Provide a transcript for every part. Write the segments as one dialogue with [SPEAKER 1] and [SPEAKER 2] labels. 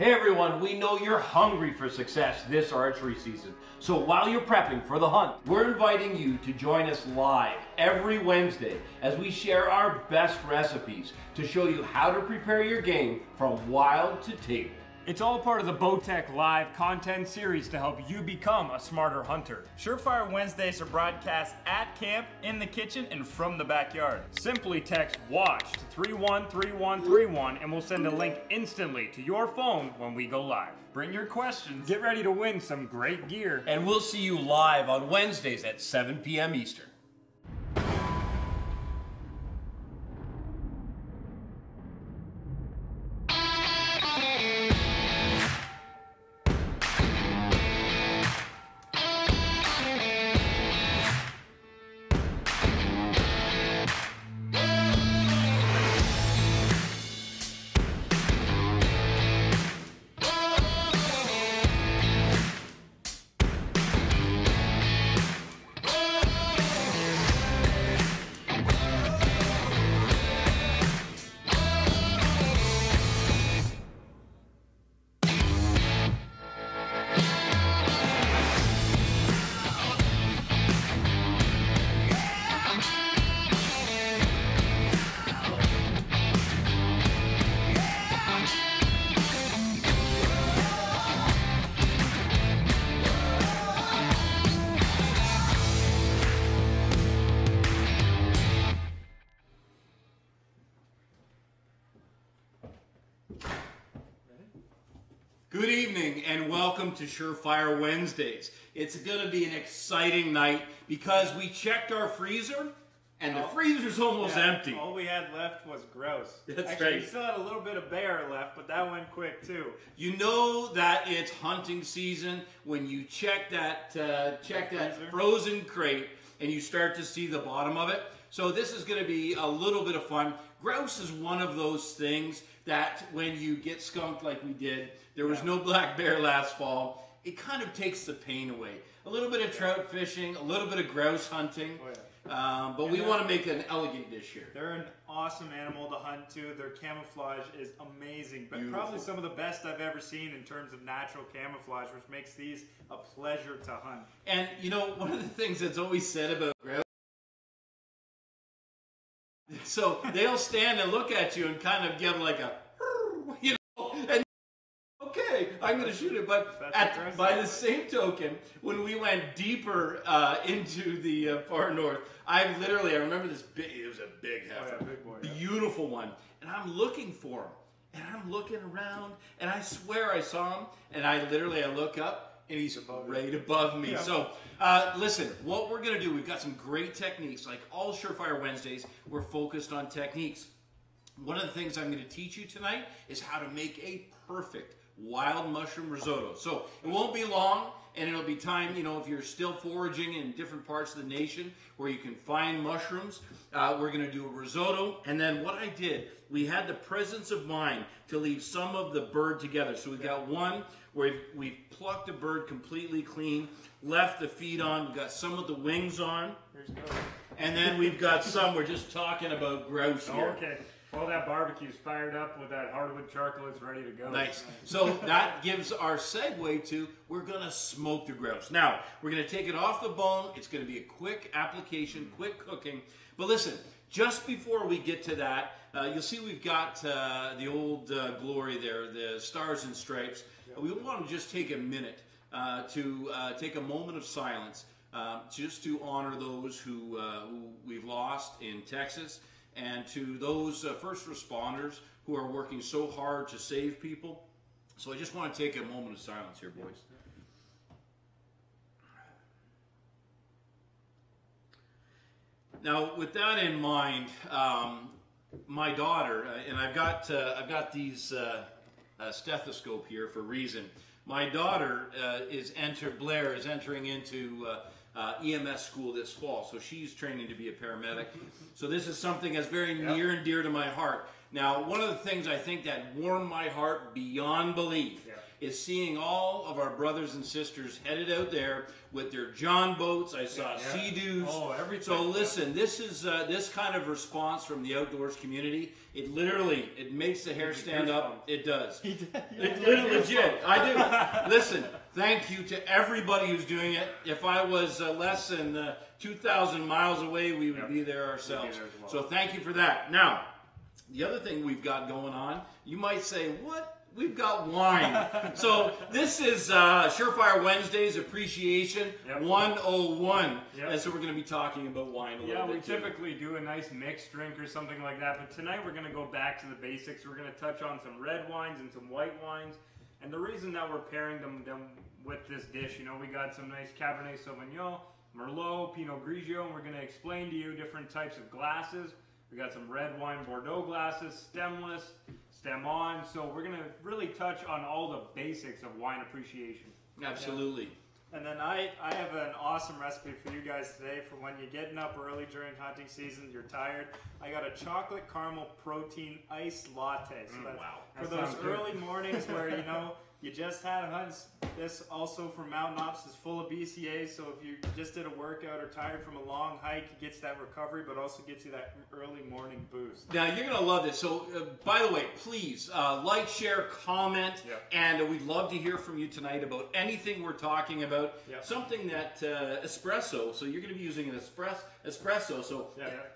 [SPEAKER 1] Hey everyone, we know you're hungry for success this archery season. So while you're prepping for the hunt, we're inviting you to join us live every Wednesday as we share our best recipes to show you how to prepare your game from wild to table.
[SPEAKER 2] It's all part of the Bowtech Live content series to help you become a smarter hunter.
[SPEAKER 3] Surefire Wednesdays are broadcast at camp, in the kitchen, and from the backyard.
[SPEAKER 2] Simply text WATCH to 313131 and we'll send a link instantly to your phone when we go live.
[SPEAKER 3] Bring your questions.
[SPEAKER 2] Get ready to win some great gear.
[SPEAKER 1] And we'll see you live on Wednesdays at 7 p.m. Eastern. Good evening and welcome to Surefire Wednesdays. It's going to be an exciting night because we checked our freezer and the freezer's almost empty.
[SPEAKER 3] All we had left was grouse.
[SPEAKER 1] That's
[SPEAKER 3] Actually,
[SPEAKER 1] right.
[SPEAKER 3] we still had a little bit of bear left, but that went quick too.
[SPEAKER 1] You know that it's hunting season when you check that frozen crate and you start to see the bottom of it. So this is going to be a little bit of fun. Grouse is one of those things that when you get skunked like we did, there was no black bear last fall, it kind of takes the pain away. A little bit of trout fishing, a little bit of grouse hunting, but we want to make an elegant dish here.
[SPEAKER 3] They're an awesome animal to hunt too. Their camouflage is amazing, but
[SPEAKER 1] Beautiful.
[SPEAKER 3] probably some of the best I've ever seen in terms of natural camouflage, which makes these a pleasure to hunt.
[SPEAKER 1] And you know, one of the things that's always said about grouse, so they'll stand and look at you and kind of give like a, you know, and okay, I'm going to shoot it. But by the same token, when we went deeper into the far north, I remember this big, it was a big heifer,
[SPEAKER 3] big boy,
[SPEAKER 1] beautiful one, and I'm looking for him, and I'm looking around, and I swear I saw him, and I look up, and he's right above me.
[SPEAKER 3] Yeah.
[SPEAKER 1] So listen, what we're going to do, we've got some great techniques. Like all Surefire Wednesdays, we're focused on techniques. One of the things I'm going to teach you tonight is how to make a perfect wild mushroom risotto. So it won't be long, and it'll be time, you know, if you're still foraging in different parts of the nation where you can find mushrooms, we're going to do a risotto. And then what I did, we had the presence of mind to leave some of the bird together. So we've got one where we've plucked the bird completely clean, left the feet on, we've got some of the wings on, and then we've got some, we're just talking about grouse here.
[SPEAKER 2] Okay. Well, that barbecue's fired up with that hardwood charcoal. It's ready to go.
[SPEAKER 1] Nice. So that gives our segue to, we're going to smoke the grouse. Now, we're going to take it off the bone. It's going to be a quick application, quick cooking. But listen, just before we get to that, you'll see we've got the old glory there, the stars and stripes. We want to just take a minute to take a moment of silence just to honor those who we've lost in Texas, and to those first responders who are working so hard to save people. So I just want to take a moment of silence here, boys. Now, with that in mind, my daughter, and I've got these stethoscope here for a reason. My daughter Blair is entering into EMS school this fall, so she's training to be a paramedic. So this is something that's very near and dear to my heart. Now, one of the things I think that warmed my heart beyond belief is seeing all of our brothers and sisters headed out there with their John boats. I saw Sea-Doos.
[SPEAKER 3] Oh, everything.
[SPEAKER 1] So listen, this is this kind of response from the outdoors community. It literally, it makes the hair stand up. It does. It literally legit. I do. Listen, thank you to everybody who's doing it. If I was less than 2,000 miles away, we would be there ourselves. So thank you for that. Now, the other thing we've got going on, you might say, what? We've got wine. So this is Surefire Wednesdays Appreciation 101. And so we're going to be talking about wine a little bit.
[SPEAKER 2] We typically do a nice mixed drink or something like that, but tonight we're going to go back to the basics. We're going to touch on some red wines and some white wines. And the reason that we're pairing them with this dish, you know, we got some nice Cabernet Sauvignon, Merlot, Pinot Grigio, and we're going to explain to you different types of glasses. We got some red wine Bordeaux glasses, stemless, stem on. So we're going to really touch on all the basics of wine appreciation.
[SPEAKER 1] Absolutely.
[SPEAKER 3] And then I have an awesome recipe for you guys today for when you're getting up early during hunting season, you're tired. I got a chocolate caramel protein iced latte. So
[SPEAKER 1] Wow.
[SPEAKER 3] For those early mornings where, you know, you just had a hunt. This also for Mountain Ops is full of BCA, so if you just did a workout or tired from a long hike, it gets that recovery, but also gets you that early morning boost.
[SPEAKER 1] Now, you're going to love this. So, by the way, please like, share, comment, and we'd love to hear from you tonight about anything we're talking about. Something that espresso, so you're going to be using an espresso. So,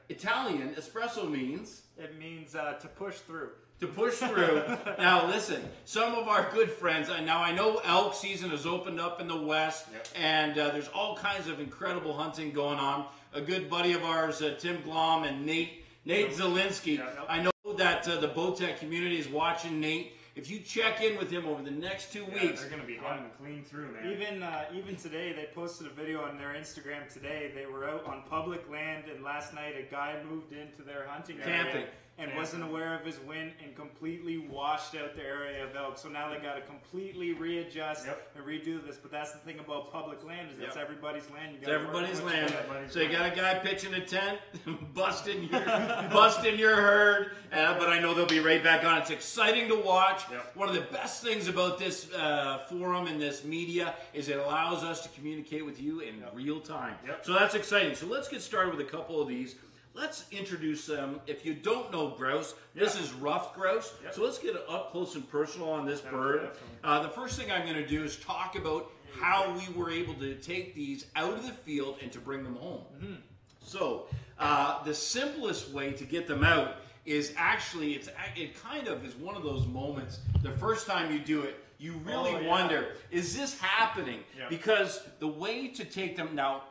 [SPEAKER 1] Italian, espresso means?
[SPEAKER 3] It means to push through.
[SPEAKER 1] To push through. Now listen, some of our good friends, now I know elk season has opened up in the west, and there's all kinds of incredible hunting going on. A good buddy of ours, Tim Glom and Nate Zielinski. I know that the Bowtech community is watching Nate. If you check in with him over the next 2 weeks,
[SPEAKER 2] they're going to be hunting clean through, man.
[SPEAKER 3] Even today, they posted a video on their Instagram today. They were out on public land, and last night a guy moved into their hunting area and wasn't aware of his wind and completely washed out the area of elk. So now they got to completely readjust and redo this. But that's the thing about public land is it's everybody's land.
[SPEAKER 1] It's everybody's land. So you got a guy pitching a tent, busting your herd, but I know they'll be right back on. It's exciting to watch. One of the best things about this forum and this media is it allows us to communicate with you in real time. So that's exciting. So let's get started with a couple of these. Let's introduce them. If you don't know grouse, this is ruffed grouse. So let's get up close and personal on this bird. The first thing I'm going to do is talk about how we were able to take these out of the field and to bring them home. So the simplest way to get them out is actually, it kind of is one of those moments, the first time you do it, you really wonder, is this happening? Because the way to take them, now,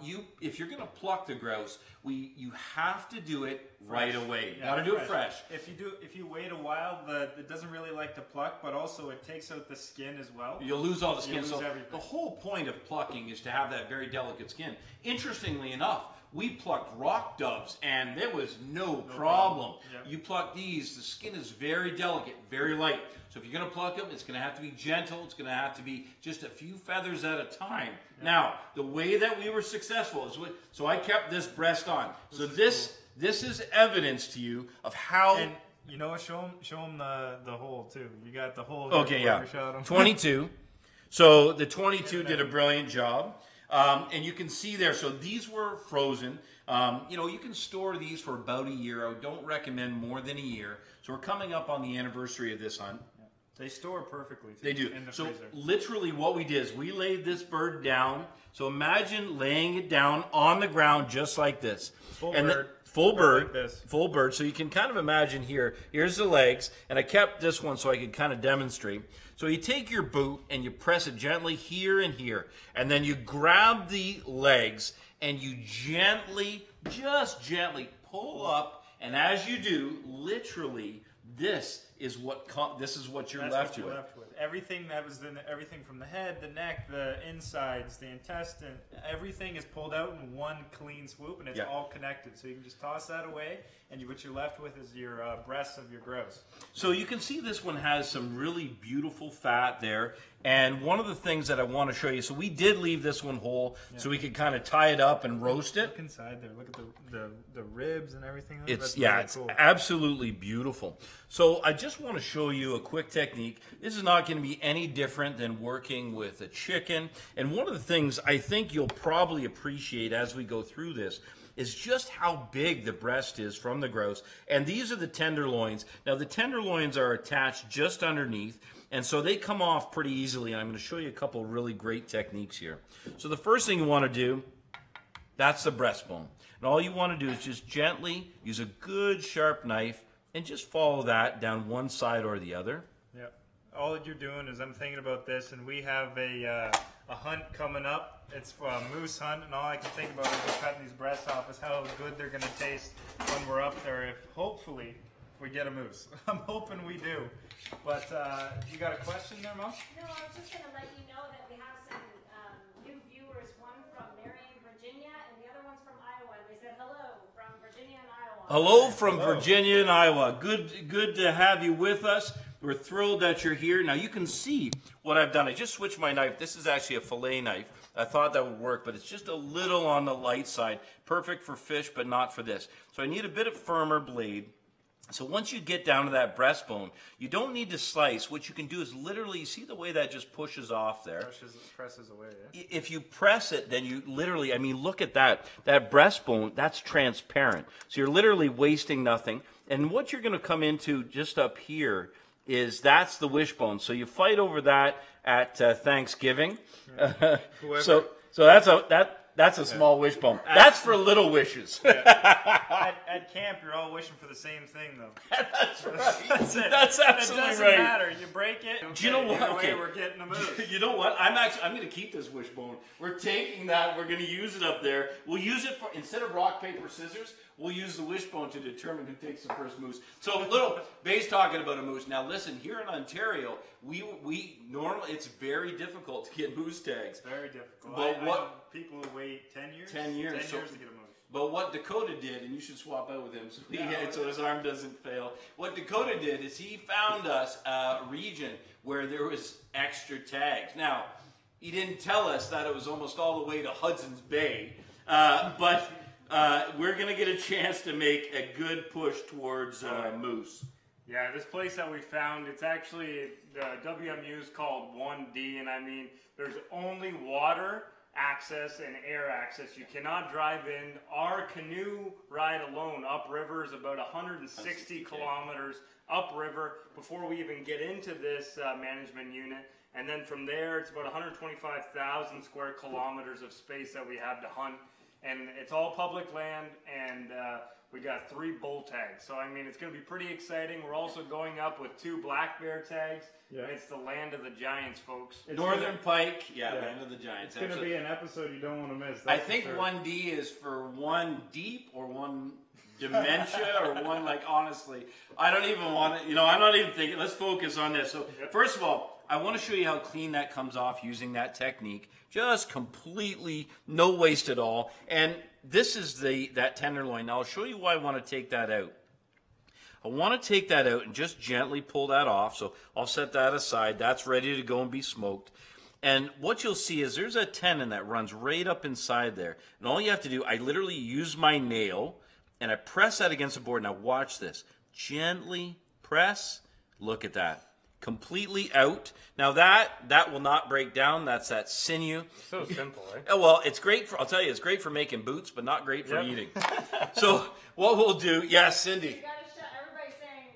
[SPEAKER 1] if you're going to pluck the grouse, you have to do it right away. You got to do it fresh.
[SPEAKER 3] If you wait a while, it doesn't really like to pluck, but also it takes out the skin as well.
[SPEAKER 1] You'll lose all the skin.
[SPEAKER 3] You'll lose
[SPEAKER 1] so
[SPEAKER 3] everything.
[SPEAKER 1] The whole point of plucking is to have that very delicate skin. Interestingly enough, we plucked rock doves, and there was no problem. You pluck these, the skin is very delicate, very light. So if you're going to pluck them, it's going to have to be gentle. It's going to have to be just a few feathers at a time. Now, the way that we were successful is so I kept this breast on. So this is evidence to you of how.
[SPEAKER 3] And you know, show them the hole too. You got the hole.
[SPEAKER 1] Okay, 22. So the 22 did a brilliant job. And you can see there, so these were frozen. You know, you can store these for about a year. I don't recommend more than a year. So we're coming up on the anniversary of this hunt.
[SPEAKER 3] They store perfectly, too.
[SPEAKER 1] They do.
[SPEAKER 3] In the
[SPEAKER 1] so
[SPEAKER 3] freezer.
[SPEAKER 1] Literally what we did is we laid this bird down. So imagine laying it down on the ground just like this. Full bird. Like this. Full bird. So you can kind of imagine here. Here's the legs. And I kept this one so I could kind of demonstrate. So you take your boot and you press it gently here and here. And then you grab the legs and you gently, just gently pull up. And as you do, literally, this is what you're left with.
[SPEAKER 3] Everything that was everything from the head, the neck, the insides, the intestine, everything is pulled out in one clean swoop, and it's all connected. So you can just toss that away, and what you're left with is your breasts of your grouse.
[SPEAKER 1] So you can see this one has some really beautiful fat there. And one of the things that I want to show you, so we did leave this one whole, so we could kind of tie it up and roast it.
[SPEAKER 3] Look inside there. Look at the ribs and everything.
[SPEAKER 1] It's
[SPEAKER 3] really
[SPEAKER 1] it's absolutely beautiful. So I just just want to show you a quick technique. This is not going to be any different than working with a chicken. And one of the things I think you'll probably appreciate as we go through this is just how big the breast is from the grouse. And these are the tenderloins. Now the tenderloins are attached just underneath, and so they come off pretty easily. And I'm going to show you a couple really great techniques here. So the first thing you want to do, that's the breastbone. And all you want to do is just gently use a good sharp knife and just follow that down one side or the other.
[SPEAKER 3] Yeah. All you're doing is I'm thinking about this, and we have a hunt coming up. It's a moose hunt, and all I can think about is just cutting these breasts off is how good they're going to taste when we're up there. If hopefully we get a moose. I'm hoping we do. But you got a question there, Mom?
[SPEAKER 4] No, I was just going to let you know that we have some new viewers, one from Marion, Virginia, and the other one's from Iowa. They said hello from Virginia and Iowa.
[SPEAKER 1] Hello from Virginia and Iowa. Good to have you with us. We're thrilled that you're here. Now you can see what I've done. I just switched my knife. This is actually a fillet knife. I thought that would work, but it's just a little on the light side. Perfect for fish, but not for this. So I need a bit of firmer blade. So once you get down to that breastbone, you don't need to slice. What you can do is literally, you see the way that just pushes off there?
[SPEAKER 3] Presses away, yeah.
[SPEAKER 1] If you press it, then you literally, I mean, look at that. That breastbone, that's transparent. So you're literally wasting nothing. And what you're going to come into just up here is that's the wishbone. So you fight over that at Thanksgiving.
[SPEAKER 3] Yeah.
[SPEAKER 1] So that's a small wishbone. That's for little wishes.
[SPEAKER 3] At camp, you're all wishing for the same thing, though.
[SPEAKER 1] That's right.
[SPEAKER 3] That's it.
[SPEAKER 1] That's absolutely
[SPEAKER 3] it doesn't
[SPEAKER 1] right.
[SPEAKER 3] matter. You break it.
[SPEAKER 1] Do you know what?
[SPEAKER 3] Either
[SPEAKER 1] Okay.
[SPEAKER 3] way, we're getting a moose.
[SPEAKER 1] You know what? I'm going to keep this wishbone. We're taking that. We're going to use it up there. We'll use it for, instead of rock, paper, scissors, we'll use the wishbone to determine who takes the first moose. So little Bay's talking about a moose. Now listen, here in Ontario, we normally, it's very difficult to get moose tags.
[SPEAKER 3] Very difficult.
[SPEAKER 1] But
[SPEAKER 3] I know people who wait 10 years.
[SPEAKER 1] 10 years.
[SPEAKER 3] 10 years to get a moose.
[SPEAKER 1] But what Dakota did, and you should swap out with him so his arm doesn't fail. What Dakota did is he found us a region where there was extra tags. Now, he didn't tell us that it was almost all the way to Hudson's Bay, but we're going to get a chance to make a good push towards moose.
[SPEAKER 2] Yeah, this place that we found, it's actually, the WMU is called 1D, and I mean, there's only water access and air access. You cannot drive in. Our canoe ride alone upriver is about 160 kilometers upriver before we even get into this management unit. And then from there, it's about 125,000 square kilometers of space that we have to hunt. And it's all public land, and we got 3 bull tags. So, I mean, it's going to be pretty exciting. We're also going up with 2 black bear tags. Yeah. It's the land of the giants, folks.
[SPEAKER 1] Northern Pike, land of the giants.
[SPEAKER 3] It's going to be an episode you don't want to miss.
[SPEAKER 1] I think 1D is for one deep or one dementia or one, like, honestly, I don't even want to, I'm not even thinking. Let's focus on this. So, first of all, I want to show you how clean that comes off using that technique. Just completely no waste at all. And this is that tenderloin. Now I'll show you why I want to take that out. I want to take that out and just gently pull that off. So I'll set that aside. That's ready to go and be smoked. And what you'll see is there's a tendon that runs right up inside there. And all you have to do, I literally use my nail and I press that against the board. Now watch this. Gently press. Look at that. Completely out. Now that will not break down. That's that sinew.
[SPEAKER 2] So simple, eh?
[SPEAKER 1] Oh, well, it's great for, I'll tell you, it's great for making boots, but not great for eating. So what we'll do, Cindy.
[SPEAKER 4] You gotta shut, everybody's saying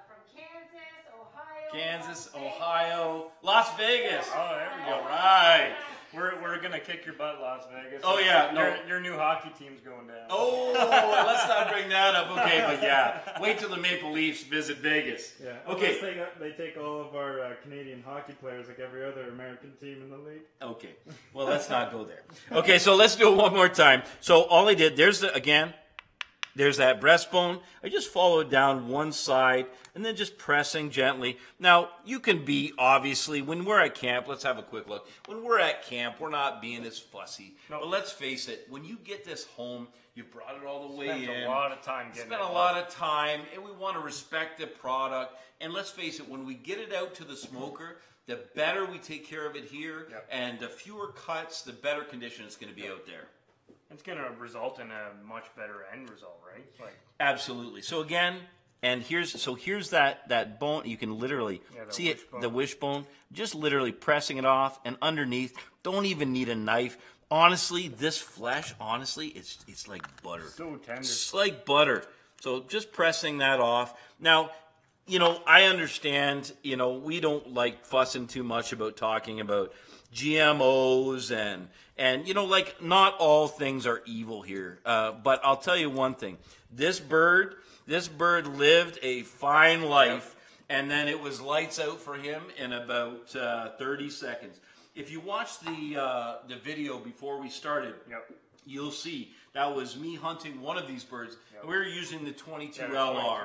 [SPEAKER 4] from
[SPEAKER 1] Kansas, Ohio, Las Vegas.
[SPEAKER 2] Oh, there we go.
[SPEAKER 1] All right.
[SPEAKER 2] We're going to kick your butt, Las Vegas.
[SPEAKER 1] Oh, yeah. No.
[SPEAKER 2] Your new hockey team's going down.
[SPEAKER 1] Oh, let's not bring that up. Okay, but yeah. Wait till the Maple Leafs visit Vegas.
[SPEAKER 3] Yeah.
[SPEAKER 1] Okay.
[SPEAKER 3] They take all of our Canadian hockey players like every other American team in the league.
[SPEAKER 1] Okay. Well, let's not go there. Okay, so let's do it one more time. So all I did, there's that breastbone. I just follow it down one side and then just pressing gently. Now, you can be, obviously, when we're at camp, let's have a quick look. When we're at camp, we're not being as fussy. No. But let's face it, when you get this home, you've brought it all the way in.
[SPEAKER 2] Spent a lot of time getting it.
[SPEAKER 1] Spent a lot of time, and we want to respect the product. And let's face it, when we get it out to the smoker, the better we take care of it here, and the fewer cuts, the better condition it's going to be out there.
[SPEAKER 2] It's going to result in a much better end result, right?
[SPEAKER 1] Absolutely. So again, And here's that bone. You can literally see it,
[SPEAKER 2] wishbone.
[SPEAKER 1] the wishbone. Just literally pressing it off, and underneath. Don't even need a knife. Honestly, this flesh, it's like butter.
[SPEAKER 2] So tender.
[SPEAKER 1] It's like butter. So just pressing that off. Now, I understand, we don't like fussing too much about talking about GMOs and like not all things are evil here. But I'll tell you one thing. This bird lived a fine life, and then it was lights out for him in about 30 seconds. If you watch the video before we started, you'll see that was me hunting one of these birds. We were using the 22 LR.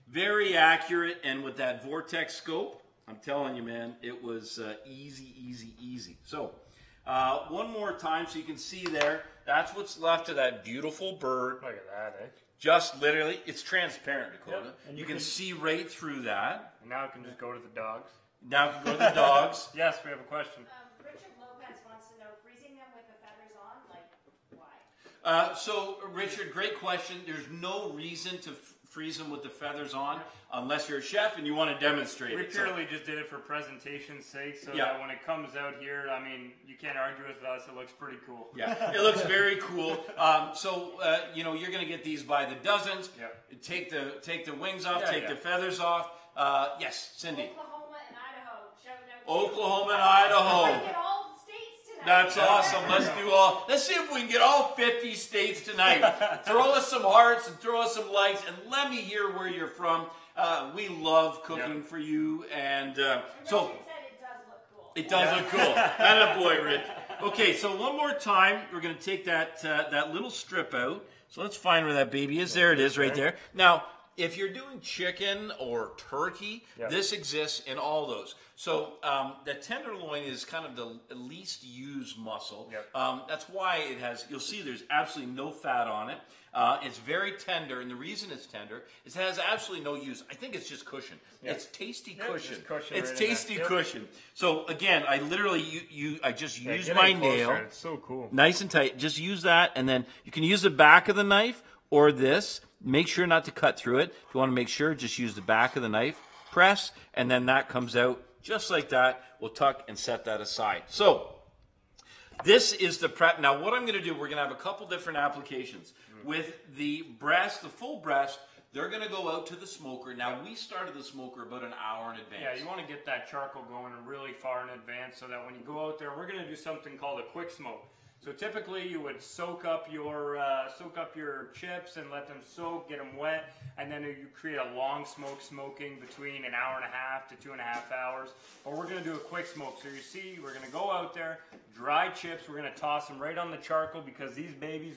[SPEAKER 1] Very accurate, and with that Vortex scope, I'm telling you, man, it was easy, easy, easy. So, one more time so you can see there. That's what's left of that beautiful bird.
[SPEAKER 2] Look at that, eh?
[SPEAKER 1] Just literally, it's transparent, Dakota. And you can see right through that.
[SPEAKER 2] And now I can just go to the dogs.
[SPEAKER 1] Now we can go to the dogs.
[SPEAKER 2] Yes, we have a question.
[SPEAKER 4] Richard Lopez wants to know, freezing them with the feathers on, like, why?
[SPEAKER 1] So, Richard, great question. There's no reason to freeze them with the feathers on unless you're a chef and you want to demonstrate
[SPEAKER 2] We
[SPEAKER 1] it.
[SPEAKER 2] purely just did it for presentation's sake, so that when it comes out here, I mean, you can't argue with us. It looks pretty cool.
[SPEAKER 1] Yeah, it looks very cool. You're going to get these by the dozens. Take the wings off, take the feathers off. Yes, Cindy.
[SPEAKER 4] Oklahoma and Idaho. Shout out to
[SPEAKER 1] Oklahoma and Idaho.
[SPEAKER 4] you. Get all the states tonight.
[SPEAKER 1] That's awesome. Let's see if we can get all 50 states tonight. Throw us some hearts and throw us some likes, and let me hear where you're from. We love cooking for you, and so
[SPEAKER 4] Richard said it does look cool.
[SPEAKER 1] it does look cool. Attaboy, Rich. Okay, so one more time, we're going to take that little strip out. So let's find where that baby is. There it is, right there. Now, if you're doing chicken or turkey, this exists in all those. So the tenderloin is kind of the least used muscle. That's why it has, you'll see there's absolutely no fat on it. It's very tender, and the reason it's tender is it has absolutely no use. I think it's just cushion. It's tasty cushion. It's
[SPEAKER 2] right
[SPEAKER 1] tasty cushion. So again, I literally, I just use
[SPEAKER 2] Get
[SPEAKER 1] my
[SPEAKER 2] in closer.
[SPEAKER 1] nail.
[SPEAKER 2] It's so cool.
[SPEAKER 1] Nice and tight. Just use that, and then you can use the back of the knife or this. Make sure not to cut through it. If you want to make sure, just use the back of the knife. Press, and then that comes out just like that. We'll tuck and set that aside. So this is the prep. Now what I'm going to do, we're going to have a couple different applications. With the breast, the full breast, they're going to go out to the smoker. Now we started the smoker about an hour in advance.
[SPEAKER 2] Yeah, you want to get that charcoal going really far in advance so that when you go out there, we're going to do something called a quick smoke. So typically you would soak up your chips and let them soak, get them wet, and then you create a long smoke smoking between an hour and a half to 2.5 hours. Or we're going to do a quick smoke. So you see, we're going to go out there, dry chips, we're going to toss them right on the charcoal because these babies,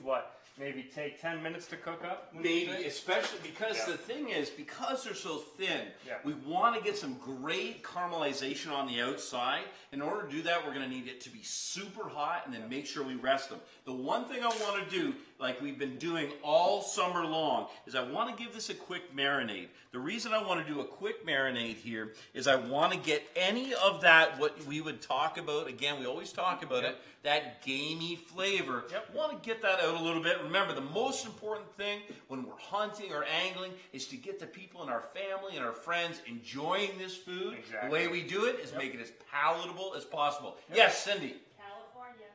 [SPEAKER 2] maybe take 10 minutes to cook up?
[SPEAKER 1] Maybe, especially because the thing is, because they're so thin, we want to get some great caramelization on the outside. In order to do that, we're going to need it to be super hot and then make sure we rest them. The one thing I want to do, like we've been doing all summer long, is I want to give this a quick marinade. The reason I want to do a quick marinade here is I want to get any of that, what we would talk about, again, we always talk about it, that gamey flavor. Want to get that out a little bit. Remember, the most important thing when we're hunting or angling is to get the people in our family and our friends enjoying this food. The way we do it is make it as palatable as possible. Yes, Cindy.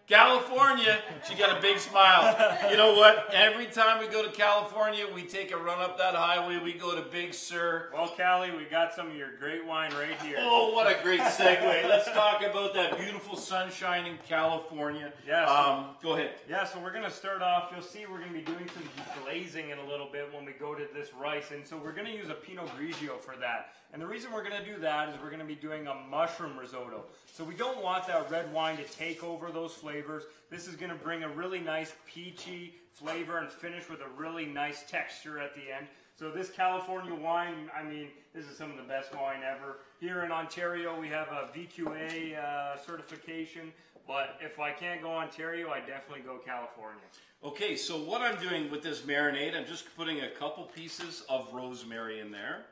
[SPEAKER 1] California. She got a big smile. You know what? Every time we go to California, we take a run up that highway. We go to Big Sur.
[SPEAKER 2] Well, Callie, we got some of your great wine right here.
[SPEAKER 1] Oh, what a great segue. Let's talk about that beautiful sunshine in California.
[SPEAKER 2] Yes.
[SPEAKER 1] Go ahead.
[SPEAKER 2] Yeah, so we're going to start off. You'll see we're going to be doing some glazing in a little bit when we go to this rice. And so we're going to use a Pinot Grigio for that. And the reason we're going to do that is we're going to be doing a mushroom risotto. So we don't want that red wine to take over those flavors. This is going to bring a really nice peachy flavor and finish with a really nice texture at the end. So this California wine, I mean, this is some of the best wine ever. Here in Ontario, we have a VQA certification. But if I can't go Ontario, I definitely go California.
[SPEAKER 1] Okay, so what I'm doing with this marinade, I'm just putting a couple pieces of rosemary in there.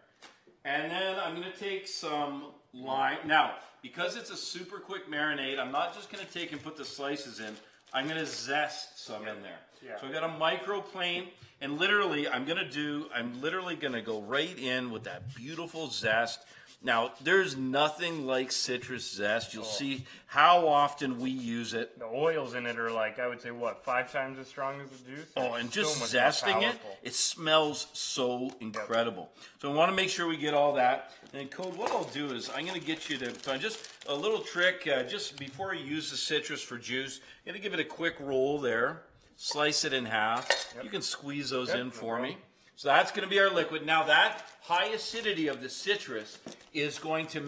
[SPEAKER 1] And then I'm going to take some lime. Now, because it's a super quick marinade, I'm not just going to take and put the slices in. I'm going to zest some in there.
[SPEAKER 2] Yeah.
[SPEAKER 1] So I got a microplane, and literally I'm literally going to go right in with that beautiful zest. Now, there's nothing like citrus zest. You'll see how often we use it.
[SPEAKER 2] The oils in it are like, I would say, what, 5 times as strong as the juice?
[SPEAKER 1] Oh, and
[SPEAKER 2] So
[SPEAKER 1] just
[SPEAKER 2] much more
[SPEAKER 1] zesting it,
[SPEAKER 2] powerful.
[SPEAKER 1] it smells so incredible. So I want to make sure we get all that. And Code, what I'll do is I'm going to get you to, so just a little trick, just before you use the citrus for juice, I'm going to give it a quick roll there. Slice it in half. You can squeeze those in for me. So that's going to be our liquid. Now that high acidity of the citrus is going to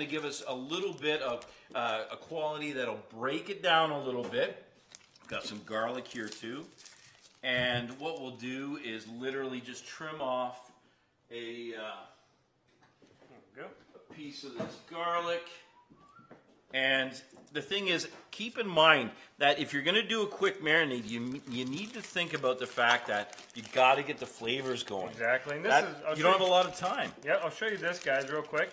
[SPEAKER 1] give us a little bit of a quality that'll break it down a little bit. Got some garlic here too. And what we'll do is literally just trim off a piece of this garlic. And the thing is, keep in mind that if you're going to do a quick marinade, you need to think about the fact that you got to get the flavors going.
[SPEAKER 2] Exactly. And
[SPEAKER 1] You don't have a lot of time.
[SPEAKER 2] Yeah, I'll show you this, guys, real quick.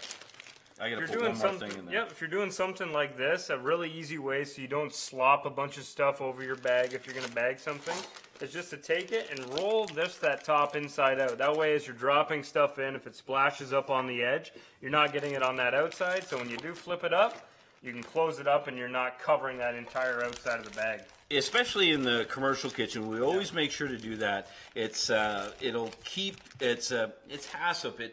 [SPEAKER 1] I got to
[SPEAKER 2] If
[SPEAKER 1] put
[SPEAKER 2] you're
[SPEAKER 1] one
[SPEAKER 2] doing
[SPEAKER 1] more
[SPEAKER 2] something,
[SPEAKER 1] thing in there.
[SPEAKER 2] yeah, if you're doing something like this, a really easy way so you don't slop a bunch of stuff over your bag if you're going to bag something, is just to take it and roll that top inside out. That way, as you're dropping stuff in, if it splashes up on the edge, you're not getting it on that outside. So when you do flip it up, you can close it up and you're not covering that entire outside of the bag.
[SPEAKER 1] Especially in the commercial kitchen, we always make sure to do that. It'll keep it's HACCP.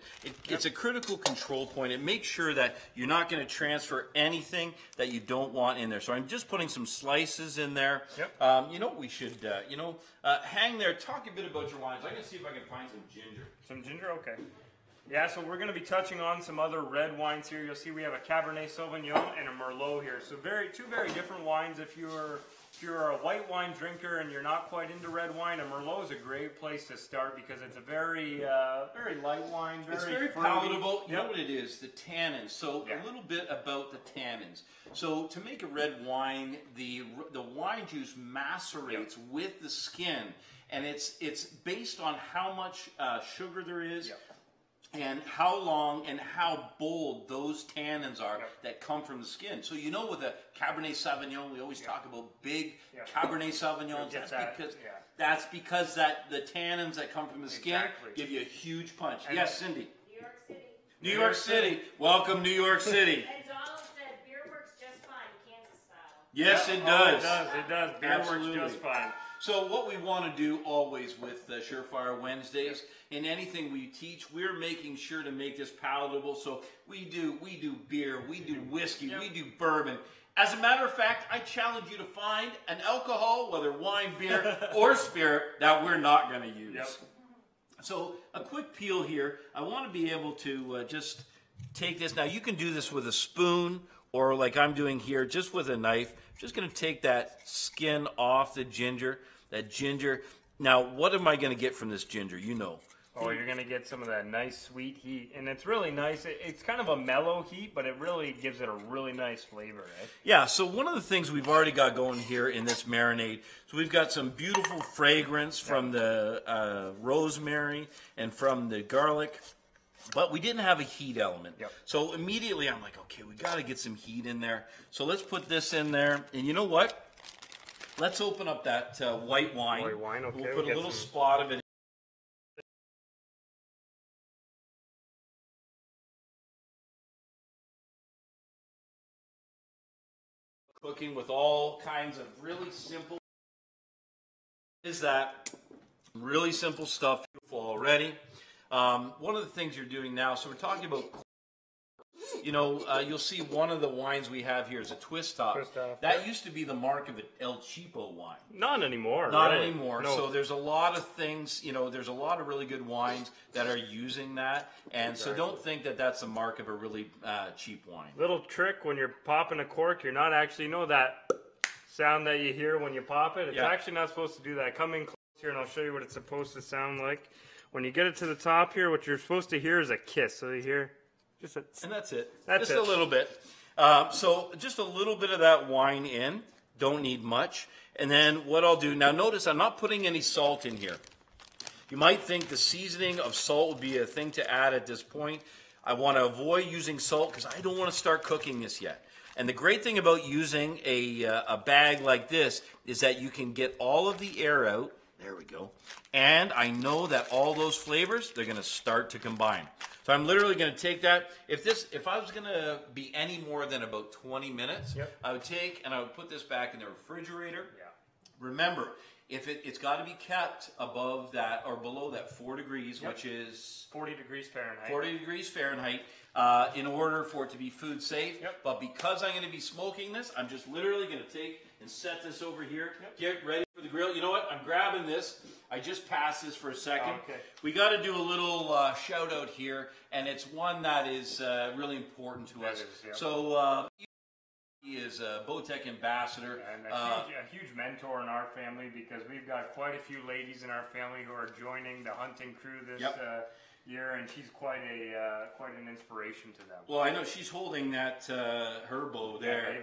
[SPEAKER 1] It's a critical control point. It makes sure that you're not going to transfer anything that you don't want in there. So I'm just putting some slices in there.
[SPEAKER 2] Yep.
[SPEAKER 1] You know what we should hang there. Talk a bit about your wines. I'm going to see if I can find some ginger.
[SPEAKER 2] Some ginger, okay. Yeah, so we're going to be touching on some other red wines here. You'll see we have a Cabernet Sauvignon and a Merlot here. So two very different wines. If you're a white wine drinker and you're not quite into red wine, a Merlot is a great place to start because it's a very light wine.
[SPEAKER 1] It's very
[SPEAKER 2] fruity.
[SPEAKER 1] palatable. You
[SPEAKER 2] Yep.
[SPEAKER 1] know what it is? The tannins. So a little bit about the tannins. So to make a red wine, the wine juice macerates with the skin, and it's based on how much sugar there is.
[SPEAKER 2] Yep.
[SPEAKER 1] And how long and how bold those tannins are that come from the skin. So you know with a Cabernet Sauvignon, we always talk about big Cabernet Sauvignons. That's because the tannins that come from the skin give you a huge punch. And yes, Cindy.
[SPEAKER 4] New York City.
[SPEAKER 1] New York City. Welcome, New York City.
[SPEAKER 4] And Donald said beer works just fine, Kansas style.
[SPEAKER 1] Yes, it does.
[SPEAKER 2] It does. Beer
[SPEAKER 1] Absolutely.
[SPEAKER 2] works just fine.
[SPEAKER 1] So what we want to do always with Surefire Wednesdays, in anything we teach, we're making sure to make this palatable. So we do beer, we do whiskey, we do bourbon. As a matter of fact, I challenge you to find an alcohol, whether wine, beer, or spirit, that we're not going to use.
[SPEAKER 2] Yep.
[SPEAKER 1] So a quick peel here. I want to be able to just take this. Now you can do this with a spoon or like I'm doing here, just with a knife. Just going to take that skin off the ginger, that ginger. Now, what am I going to get from this ginger? You know.
[SPEAKER 2] Oh, you're going to get some of that nice sweet heat. And it's really nice. It's kind of a mellow heat, but it really gives it a really nice flavor, right?
[SPEAKER 1] Yeah, so one of the things we've already got going here in this marinade, so we've got some beautiful fragrance from the rosemary and from the garlic. But we didn't have a heat element.
[SPEAKER 2] Yep.
[SPEAKER 1] So immediately I'm like, okay, we got to get some heat in there. So let's put this in there. And you know what? Let's open up that white wine.
[SPEAKER 2] White wine, okay.
[SPEAKER 1] We'll put a little spot of it. Cooking with all kinds of really simple. Is that really simple stuff? Beautiful already. One of the things you're doing now, so we're talking about, you'll see one of the wines we have here is a twist top. That used to be the mark of an El Cheapo wine.
[SPEAKER 2] Not anymore.
[SPEAKER 1] Not
[SPEAKER 2] really.
[SPEAKER 1] anymore.
[SPEAKER 2] No.
[SPEAKER 1] So there's a lot of things, there's a lot of really good wines that are using that. And so don't think that that's a mark of a really cheap wine.
[SPEAKER 2] Little trick, when you're popping a cork, you're not actually, that sound that you hear when you pop it? It's actually not supposed to do that. Come in close here and I'll show you what it's supposed to sound like. When you get it to the top here, what you're supposed to hear is a kiss. So you hear just a...
[SPEAKER 1] And that's it.
[SPEAKER 2] That's
[SPEAKER 1] just
[SPEAKER 2] it.
[SPEAKER 1] a little bit. So just a little bit of that wine in. Don't need much. And then what I'll do, now notice I'm not putting any salt in here. You might think the seasoning of salt would be a thing to add at this point. I want to avoid using salt because I don't want to start cooking this yet. And the great thing about using a bag like this is that you can get all of the air out. There we go. And I know that all those flavors, they're going to start to combine. So I'm literally going to take that. If I was going to be any more than about 20 minutes, I would take and I would put this back in the refrigerator. Yeah. Remember, if it's got to be kept above that or below that 4 degrees, which is
[SPEAKER 2] 40 degrees Fahrenheit.
[SPEAKER 1] 40 degrees Fahrenheit, in order for it to be food safe. But because I'm going to be smoking this, I'm just literally going to take and set this over here. Get ready for the grill. You know what? I'm grabbing this. I just passed this for a second. We got to do a little shout out here, and it's one that is really important to us. So he is a Bowtech ambassador.
[SPEAKER 2] And a huge mentor in our family, because we've got quite a few ladies in our family who are joining the hunting crew this year, and she's quite an inspiration to them.
[SPEAKER 1] Well, I know she's holding that her bow there.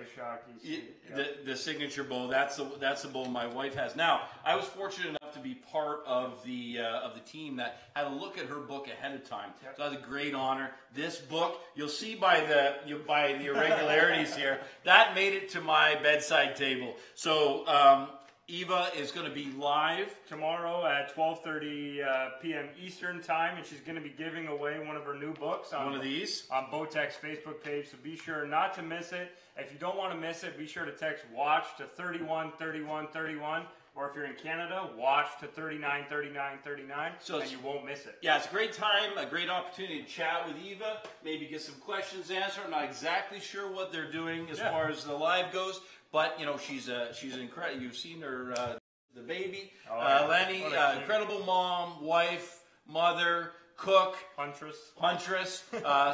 [SPEAKER 1] The signature bow. That's the bow my wife has. Now, I was fortunate enough to be part of the team that had a look at her book ahead of time. So that was a great honor. This book, you'll see by the irregularities here, that made it to my bedside table. So. Eva is going to be live
[SPEAKER 2] tomorrow at 12:30 p.m. Eastern time, and she's going to be giving away one of her new books on
[SPEAKER 1] one of these
[SPEAKER 2] on Bowtech's Facebook page. So be sure not to miss it. If you don't want to miss it, be sure to text WATCH to 313131, or if you're in Canada, WATCH to 393939, and you won't miss it.
[SPEAKER 1] Yeah, it's a great time, a great opportunity to chat with Eva, maybe get some questions answered. I'm not exactly sure what they're doing as far as the live goes. But, you know, she's an incredible, you've seen her, the baby, Lenny, incredible mom, wife, mother, cook. Huntress.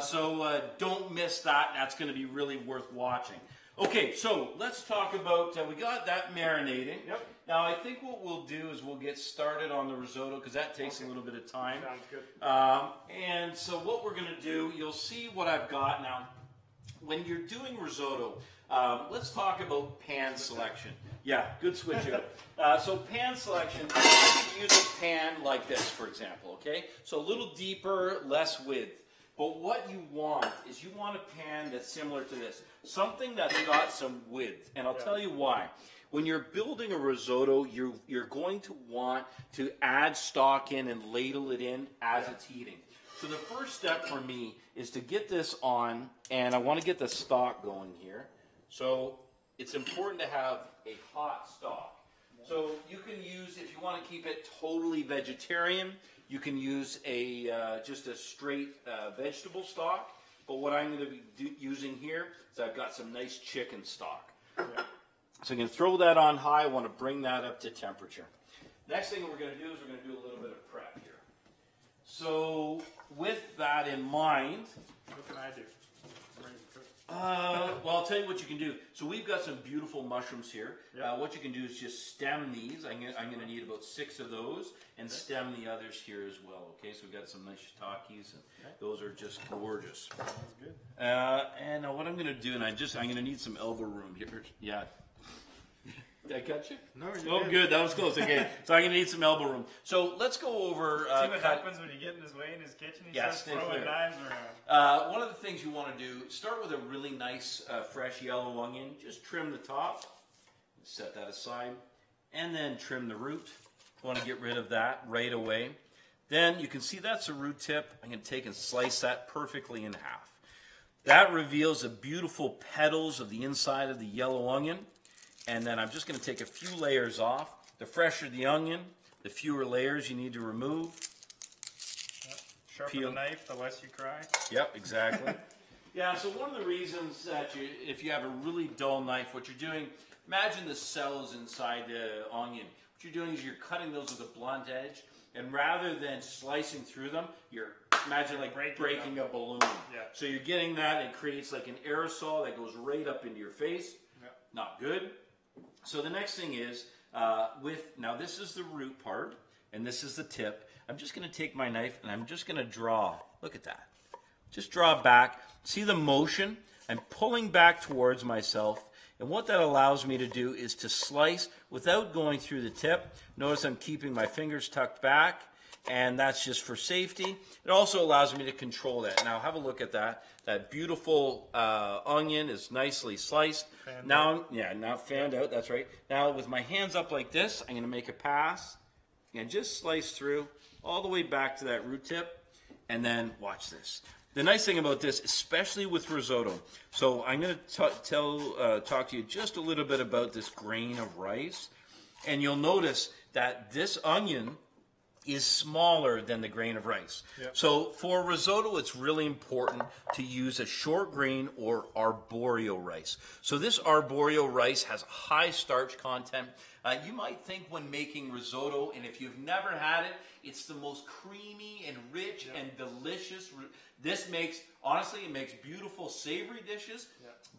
[SPEAKER 1] So don't miss that. That's going to be really worth watching. Okay, so let's talk about, we got that marinating. Now, I think what we'll do is we'll get started on the risotto, because that takes a little bit of time.
[SPEAKER 2] Sounds good.
[SPEAKER 1] And so what we're going to do, you'll see what I've got now. When you're doing risotto, let's talk about pan selection. Yeah, good switch out. So pan selection, use a pan like this, for example, okay? So a little deeper, less width. But what you want is you want a pan that's similar to this. Something that's got some width. And I'll tell you why. When you're building a risotto, you're going to want to add stock in and ladle it in as it's heating. So the first step for me is to get this on, and I want to get the stock going here. So it's important to have a hot stock. So you can use, if you want to keep it totally vegetarian, you can use just a straight vegetable stock. But what I'm going to be using here is I've got some nice chicken stock. So I'm going to throw that on high. I want to bring that up to temperature. Next thing we're going to do is we're going to do a little bit of prep here. So with that in mind,
[SPEAKER 2] what can I do?
[SPEAKER 1] Well, I'll tell you what you can do. So we've got some beautiful mushrooms here. What you can do is just stem these. I'm going to need about 6 of those, and stem the others here as well. Okay, so we've got some nice shiitakes, and those are just gorgeous.
[SPEAKER 3] Sounds good.
[SPEAKER 1] And what I'm going to do, and I'm going to need some elbow room here. Yeah. Did I cut you?
[SPEAKER 3] No,
[SPEAKER 1] oh, good. That was close. Okay, so I'm going to need some elbow room. So let's go over.
[SPEAKER 3] See what happens when you get in his way in his kitchen. He starts throwing knives
[SPEAKER 1] around. One of the things you want to do, start with a really nice fresh yellow onion. Just trim the top. Set that aside. And then trim the root. You want to get rid of that right away. Then you can see that's a root tip. I'm going to take and slice that perfectly in half. That reveals the beautiful petals of the inside of the yellow onion. And then I'm just going to take a few layers off. The fresher the onion, the fewer layers you need to remove.
[SPEAKER 3] Sharpen the knife, the less you cry.
[SPEAKER 1] Yep, exactly. Yeah, so one of the reasons that if you have a really dull knife, what you're doing, imagine the cells inside the onion. What you're doing is you're cutting those with a blunt edge, and rather than slicing through them, you're, imagine like breaking a balloon. So you're getting that, it creates like an aerosol that goes right up into your face. Not good. So the next thing is, now this is the root part, and this is the tip. I'm just going to take my knife, and I'm just going to draw. Look at that. Just draw back. See the motion? I'm pulling back towards myself, and what that allows me to do is to slice without going through the tip. Notice I'm keeping my fingers tucked back, and that's just for safety. It also allows me to control that. Now have a look at that. That beautiful onion is nicely sliced. Now fanned out, that's right. Now with my hands up like this, I'm going to make a pass and just slice through all the way back to that root tip, and then watch this. The nice thing about this, especially with risotto, so I'm going to talk to you just a little bit about this grain of rice, and you'll notice that this onion is smaller than the grain of rice. Yep. So for risotto, it's really important to use a short grain or arborio rice. So this arborio rice has high starch content. You might think when making risotto, and if you've never had it, it's the most creamy and rich and delicious. This makes, honestly, it makes beautiful savory dishes,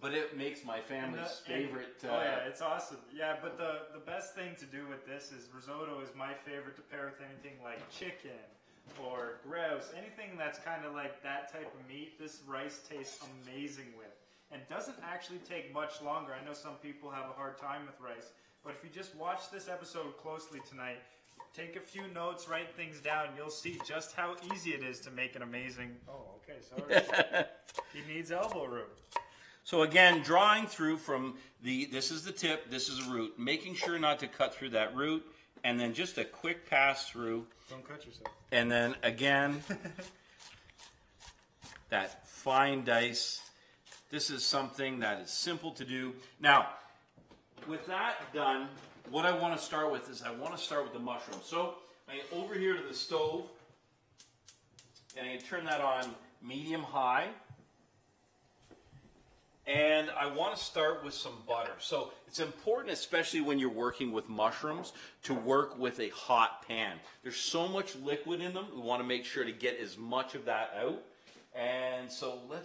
[SPEAKER 1] but it makes my family's favorite.
[SPEAKER 3] Oh yeah, it's awesome. Yeah, but the best thing to do with this is risotto is my favorite to pair with anything like chicken or grouse, anything that's kind of like that type of meat. This rice tastes amazing with, and doesn't actually take much longer. I know some people have a hard time with rice, but if you just watch this episode closely tonight, take a few notes, write things down, you'll see just how easy it is to make an amazing... Oh, okay, sorry. He needs elbow room.
[SPEAKER 1] So again, drawing through from this is the tip, this is a root, making sure not to cut through that root, and then just a quick pass through.
[SPEAKER 3] Don't cut yourself.
[SPEAKER 1] And then again, that fine dice. This is something that is simple to do. Now, with that done, what I want to start with is I want to start with the mushrooms. So I get over here to the stove, and I turn that on medium-high. And I want to start with some butter. So it's important, especially when you're working with mushrooms, to work with a hot pan. There's so much liquid in them, we want to make sure to get as much of that out. And so we'll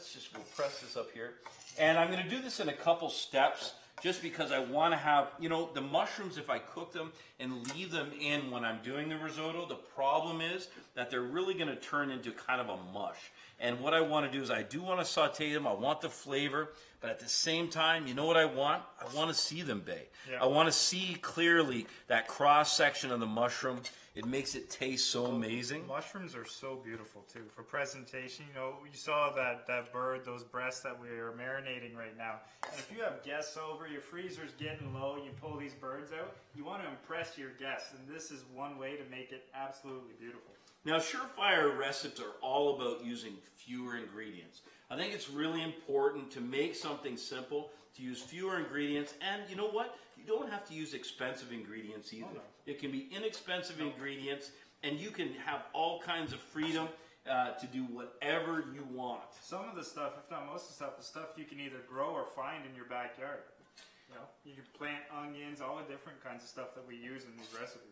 [SPEAKER 1] press this up here. And I'm going to do this in a couple steps, just because I want to have, the mushrooms, if I cook them and leave them in when I'm doing the risotto, the problem is that they're really going to turn into kind of a mush. And what I want to do is I do want to saute them. I want the flavor, but at the same time, you know what I want? I want to see them, Bay. Yeah. I want to see clearly that cross section of the mushroom. It makes it taste so amazing.
[SPEAKER 3] Mushrooms are so beautiful too for presentation. You saw that bird, those breasts that we are marinating right now. And if you have guests over, your freezer's getting low, you pull these birds out, you want to impress your guests, and this is one way to make it absolutely beautiful.
[SPEAKER 1] Now, Surefire recipes are all about using fewer ingredients. I think it's really important to make something simple, to use fewer ingredients, and you know what? You don't have to use expensive ingredients either. Oh, no. It can be inexpensive ingredients, and you can have all kinds of freedom to do whatever you want.
[SPEAKER 3] Some of the stuff, if not most of the stuff, is stuff you can either grow or find in your backyard. You can plant onions, all the different kinds of stuff that we use in these recipes.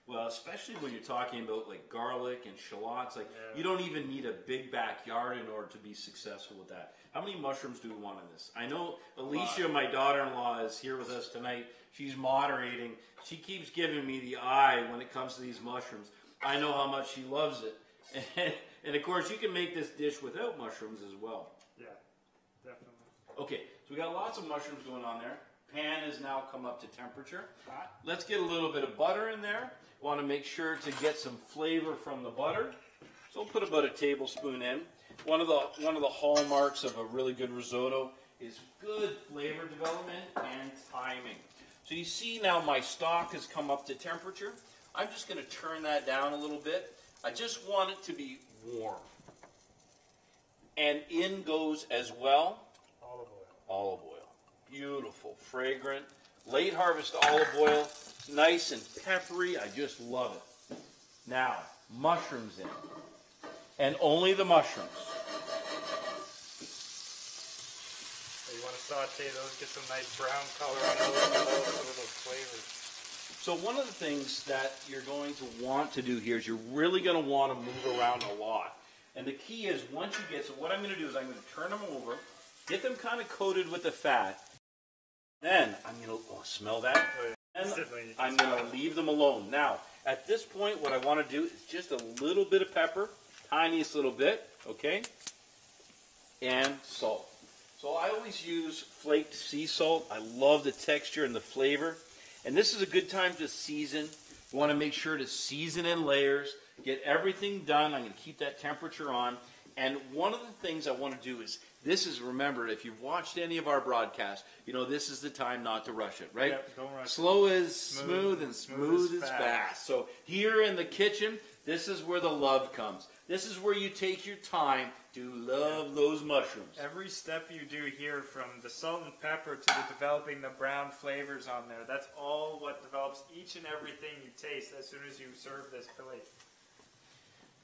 [SPEAKER 1] Well, especially when you're talking about like garlic and shallots, you don't even need a big backyard in order to be successful with that. How many mushrooms do we want in this? I know Alicia, my daughter-in-law, is here with us tonight. She's moderating. She keeps giving me the eye when it comes to these mushrooms. I know how much she loves it. And of course, you can make this dish without mushrooms as well.
[SPEAKER 3] Yeah, definitely.
[SPEAKER 1] Okay, so we got lots of mushrooms going on there. Pan has now come up to temperature. Let's get a little bit of butter in there. Want to make sure to get some flavor from the butter. So we'll put about a tablespoon in. One of the hallmarks of a really good risotto is good flavor development and timing. So you see now my stock has come up to temperature. I'm just going to turn that down a little bit. I just want it to be warm. And in goes as well
[SPEAKER 3] olive oil.
[SPEAKER 1] Olive oil. Beautiful, fragrant, late harvest olive oil, nice and peppery. I just love it. Now, mushrooms in. And only the mushrooms.
[SPEAKER 3] So you want to saute those, get some nice brown color on those flavors.
[SPEAKER 1] So one of the things that you're going to want to do here is you're really going to want to move around a lot. And the key is once you get, so what I'm going to do is I'm going to turn them over, get them kind of coated with the fat. Then I'm going to, smell that? And I'm going to leave them alone. Now, at this point, what I want to do is just a little bit of pepper, tiniest little bit, okay? And salt. So I always use flaked sea salt. I love the texture and the flavor. And this is a good time to season. You want to make sure to season in layers. get everything done. I'm going to keep that temperature on. And one of the things I want to do is, this is, remember, if you've watched any of our broadcasts, you know this is the time not to rush it, right?
[SPEAKER 3] Yep, don't rush
[SPEAKER 1] Slow is smooth and smooth is fast. So here in the kitchen, this is where the love comes. This is where you take your time to love those mushrooms.
[SPEAKER 3] Every step you do here, from the salt and pepper to the developing the brown flavors on there, that's all what develops each and everything you taste as soon as you serve this plate.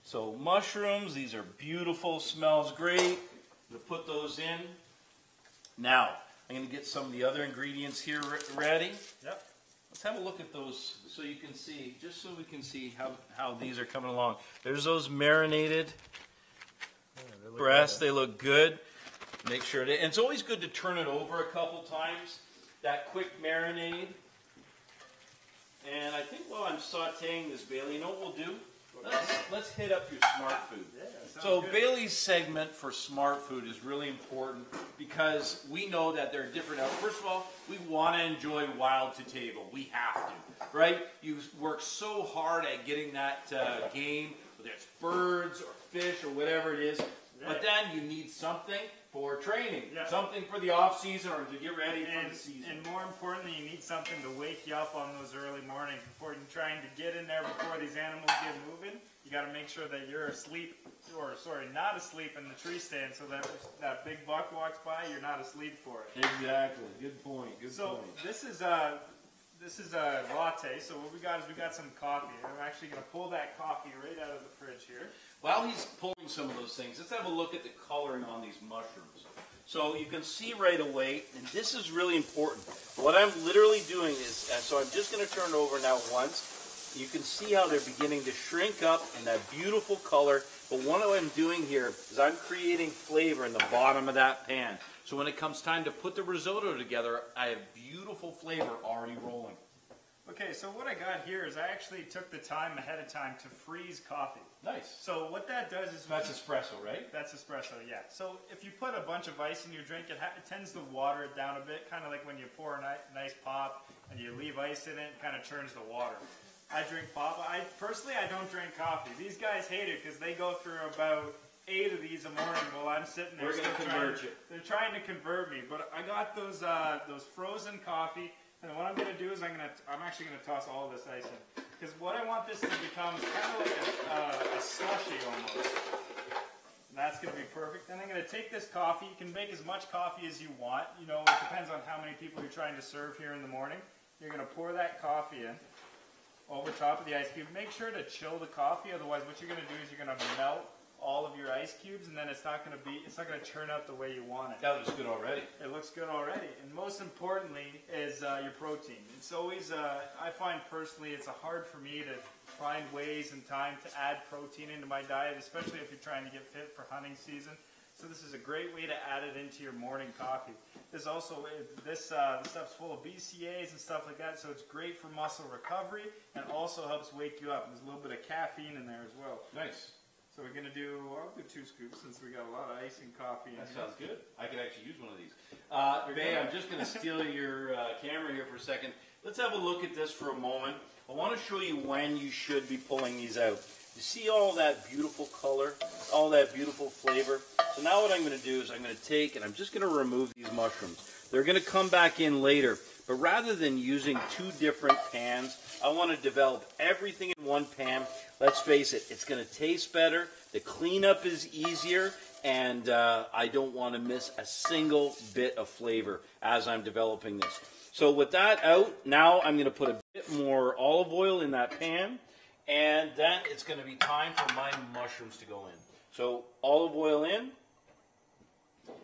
[SPEAKER 1] So mushrooms, these are beautiful, smells great. We'll put those in. Now, I'm going to get some of the other ingredients here ready.
[SPEAKER 3] Yep.
[SPEAKER 1] Let's have a look at those so you can see, just so we can see how these are coming along. There's those marinated breasts. They look good. Make sure and it's always good to turn it over a couple times. That quick marinade. And I think while I'm sauteing this, Bailey, you know what we'll do? Let's hit up your Smart Food.
[SPEAKER 3] Yeah,
[SPEAKER 1] so
[SPEAKER 3] good.
[SPEAKER 1] Bailey's segment for Smart Food is really important because we know that there are different. First of all, we want to enjoy wild to table. We have to, right? You work so hard at getting that game, whether it's birds or fish or whatever it is. But then you need something for training, something for the off season or to get ready for the season.
[SPEAKER 3] And more importantly, you need something to wake you up on those early mornings before you're trying to get in there before these animals get moving. You got to make sure that you're asleep, or sorry, not asleep in the tree stand, so that if that big buck walks by, you're not asleep for it.
[SPEAKER 1] Exactly. Good point. Good point.
[SPEAKER 3] This is a latte. So what we got is we got some coffee. I'm actually going to pull that coffee right out of the fridge here.
[SPEAKER 1] While he's pulling some of those things, let's have a look at the coloring on these mushrooms. So you can see right away, and this is really important. What I'm literally doing is, so I'm just going to turn it over now once. You can see how they're beginning to shrink up in that beautiful color. But what I'm doing here is I'm creating flavor in the bottom of that pan. So when it comes time to put the risotto together, I have beautiful flavor already rolling.
[SPEAKER 3] Okay, so what I got here is I actually took the time ahead of time to freeze coffee.
[SPEAKER 1] Nice.
[SPEAKER 3] So what that does is...
[SPEAKER 1] That's espresso, right?
[SPEAKER 3] That's espresso, yeah. So if you put a bunch of ice in your drink, it tends to water it down a bit, kind of like when you pour a nice pop and you leave ice in it, it kind of turns to water. I drink pop. Personally, I don't drink coffee. These guys hate it because they go through about 8 of these a morning while I'm sitting there.
[SPEAKER 1] We're going to convert you.
[SPEAKER 3] They're trying to convert me, but I got those frozen coffee. And what I'm going to do is I'm actually going to toss all of this ice in. Because what I want this to become is kind of like a slushy almost. And that's going to be perfect. Then I'm going to take this coffee. You can make as much coffee as you want. You know, it depends on how many people you're trying to serve here in the morning. You're going to pour that coffee in over top of the ice cube. Make sure to chill the coffee. Otherwise, what you're going to do is you're going to melt all of your ice cubes, and then it's not going to turn out the way you want it.
[SPEAKER 1] That looks good already.
[SPEAKER 3] It looks good already. And most importantly is your protein. It's always, I find personally, it's hard for me to find ways and time to add protein into my diet, especially if you're trying to get fit for hunting season. So this is a great way to add it into your morning coffee. This also, this stuff's full of BCAAs and stuff like that, so it's great for muscle recovery and also helps wake you up. There's a little bit of caffeine in there as well.
[SPEAKER 1] Nice.
[SPEAKER 3] So we're going to I'll do 2 scoops since we got a lot of ice and coffee in
[SPEAKER 1] That
[SPEAKER 3] here.
[SPEAKER 1] sounds good. I could actually use one of these. Bae, I'm just going to steal your camera here for a second. Let's have a look at this for a moment. I want to show you when you should be pulling these out. You see all that beautiful color, all that beautiful flavor? So now what I'm going to do is I'm going to take and I'm just going to remove these mushrooms. They're going to come back in later. But rather than using 2 different pans, I want to develop everything in one pan. Let's face it, it's going to taste better, the cleanup is easier, and I don't want to miss a single bit of flavor as I'm developing this. So with that out, now I'm going to put a bit more olive oil in that pan, and then it's going to be time for my mushrooms to go in. So olive oil in,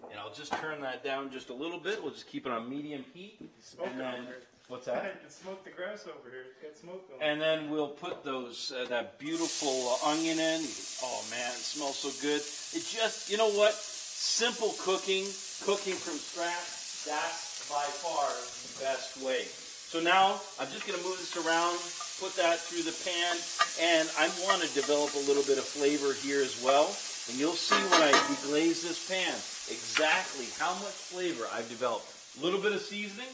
[SPEAKER 1] and I'll just turn that down just a little bit. We'll just keep it on medium heat. And then, what's that?
[SPEAKER 3] I can smoke the grass over here. It's got smoke going.
[SPEAKER 1] And then we'll put those that beautiful onion in. Oh man, it smells so good. It just, you know what? Simple cooking from scratch, that's by far the best way. So now I'm just going to move this around, put that through the pan, and I want to develop a little bit of flavor here as well. And you'll see when I deglaze this pan exactly how much flavor I've developed. A little bit of seasoning,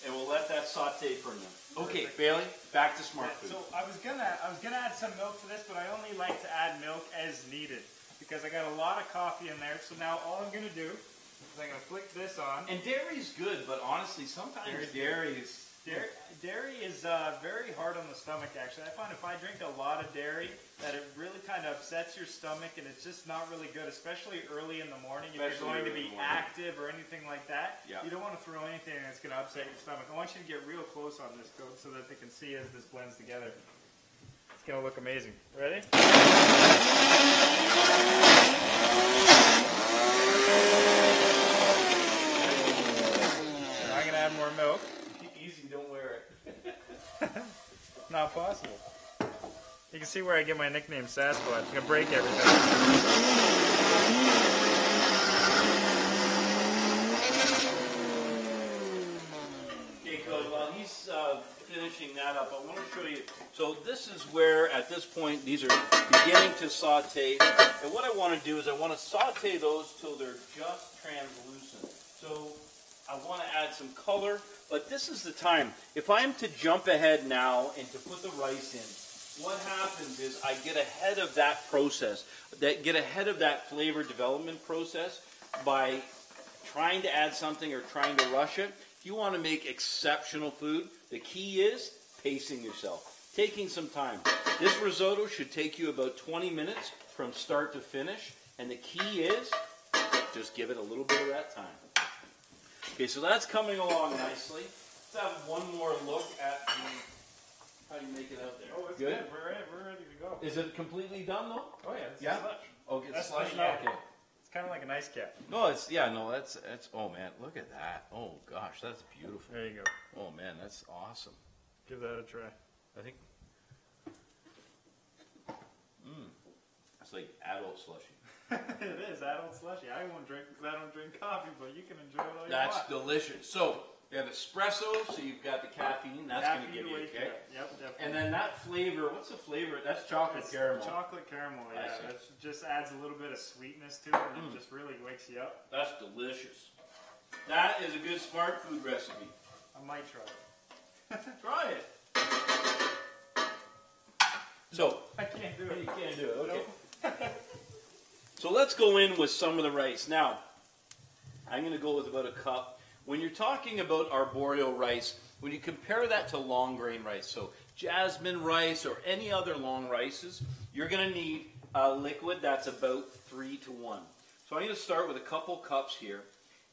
[SPEAKER 1] and we'll let that saute for a minute. Okay, Bailey, back to smart food.
[SPEAKER 3] So I was gonna add some milk to this, but I only like to add milk as needed because I got a lot of coffee in there. So now all I'm gonna do is I'm gonna flick this on.
[SPEAKER 1] And dairy's good, but honestly, sometimes dairy is
[SPEAKER 3] very hard on the stomach. Actually, I find if I drink a lot of dairy, that it really kind of upsets your stomach, and it's just not really good, especially early in the morning. If you're going to be active or anything like that, you don't want to throw anything that's going to upset your stomach. I want you to get real close on this coat so that they can see as this blends together. It's going to look amazing. Ready? Now I'm going to add more milk.
[SPEAKER 1] easy, don't wear it.
[SPEAKER 3] Not possible. You can see where I get my nickname Sasquatch. I can break everything.
[SPEAKER 1] Okay, Cody, while he's finishing that up, I want to show you. So this is where, at this point, these are beginning to saute. And what I want to do is I want to saute those till they're just translucent. So I want to add some color, but this is the time. If I'm to jump ahead now and to put the rice in, what happens is I get ahead of that process, get ahead of that flavor development process by trying to add something or trying to rush it. If you want to make exceptional food, the key is pacing yourself, taking some time. This risotto should take you about 20 minutes from start to finish, and the key is just give it a little bit of that time. Okay, so that's coming along nicely. Let's have one more look at how you make it out there.
[SPEAKER 3] Oh, it's good. We're ready to go.
[SPEAKER 1] Is it completely done though?
[SPEAKER 3] Oh yeah, it's
[SPEAKER 1] Yeah?
[SPEAKER 3] slush.
[SPEAKER 1] Okay,
[SPEAKER 3] That's
[SPEAKER 1] slush.
[SPEAKER 3] slush.
[SPEAKER 1] Okay.
[SPEAKER 3] It's kind of like an ice cap.
[SPEAKER 1] No, it's that's. Oh man, look at that. Oh gosh, that's beautiful.
[SPEAKER 3] There you go.
[SPEAKER 1] Oh man, that's awesome.
[SPEAKER 3] Give that a try.
[SPEAKER 1] I think. It's like adult slushy.
[SPEAKER 3] It is adult slushy. I won't drink because I don't drink coffee, but you can enjoy it all you
[SPEAKER 1] That's
[SPEAKER 3] want.
[SPEAKER 1] delicious. So we have espresso, so you've got the caffeine. That's going to give you a kick.
[SPEAKER 3] Yep, definitely.
[SPEAKER 1] And then that flavor. What's the flavor? That's chocolate
[SPEAKER 3] It's
[SPEAKER 1] caramel.
[SPEAKER 3] chocolate caramel,
[SPEAKER 1] I
[SPEAKER 3] yeah.
[SPEAKER 1] see.
[SPEAKER 3] That just adds a little bit of sweetness to it, and it just really wakes you up.
[SPEAKER 1] That's delicious. That is a good smart food recipe.
[SPEAKER 3] I might try it.
[SPEAKER 1] Try it. So
[SPEAKER 3] I can't do it.
[SPEAKER 1] you can't do it. Okay. So let's go in with some of the rice. Now, I'm going to go with about a cup. When you're talking about arboreal rice, when you compare that to long grain rice, so jasmine rice or any other long rices, you're going to need a liquid that's about 3 to 1. So I'm going to start with a couple cups here.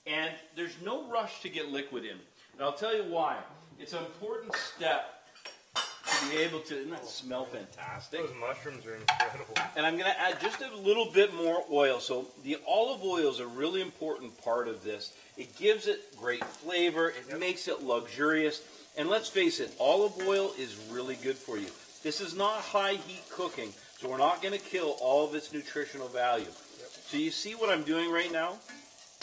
[SPEAKER 1] And there's no rush to get liquid in. And I'll tell you why. It's an important step to be able to, doesn't that smell fantastic?
[SPEAKER 3] Those mushrooms are incredible.
[SPEAKER 1] And I'm going to add just a little bit more oil. So the olive oil is a really important part of this. It gives it great flavor. It makes it luxurious. And let's face it, olive oil is really good for you. This is not high heat cooking, so we're not going to kill all of its nutritional value. So you see what I'm doing right now?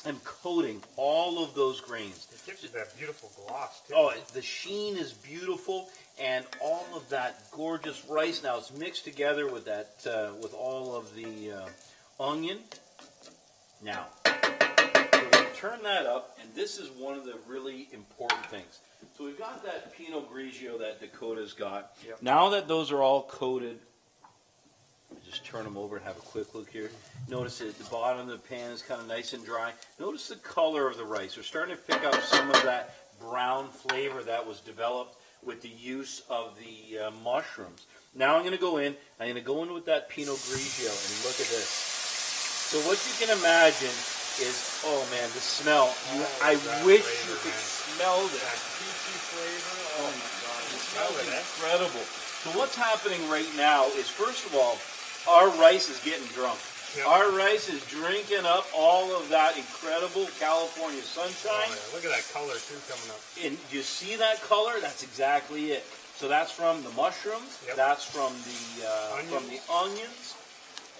[SPEAKER 1] I'm coating all of those grains.
[SPEAKER 3] It gives you that beautiful gloss, too.
[SPEAKER 1] Oh, the sheen is beautiful, and all of that gorgeous rice. Now it's mixed together with that, with all of the onion. Now, we're going to turn that up, and this is one of the really important things. So we've got that Pinot Grigio that Dakota's got.
[SPEAKER 3] Yep.
[SPEAKER 1] Now that those are all coated, just turn them over and have a quick look here. Notice that the bottom of the pan is kind of nice and dry. Notice the color of the rice. We're starting to pick up some of that brown flavor that was developed with the use of the mushrooms. Now I'm going to go in. I'm going to go in with that Pinot Grigio and look at this. So what you can imagine is, oh man, the smell. I wish you could smell this.
[SPEAKER 3] That peachy flavor.
[SPEAKER 1] Oh my God, it smells incredible. So what's happening right now is, first of all, our rice is getting drunk.
[SPEAKER 3] Yep.
[SPEAKER 1] Our rice is drinking up all of that incredible California sunshine.
[SPEAKER 3] Oh, yeah. Look at that color, too, coming up.
[SPEAKER 1] And you see that color? That's exactly it. So that's from the mushrooms.
[SPEAKER 3] Yep.
[SPEAKER 1] That's from the onions.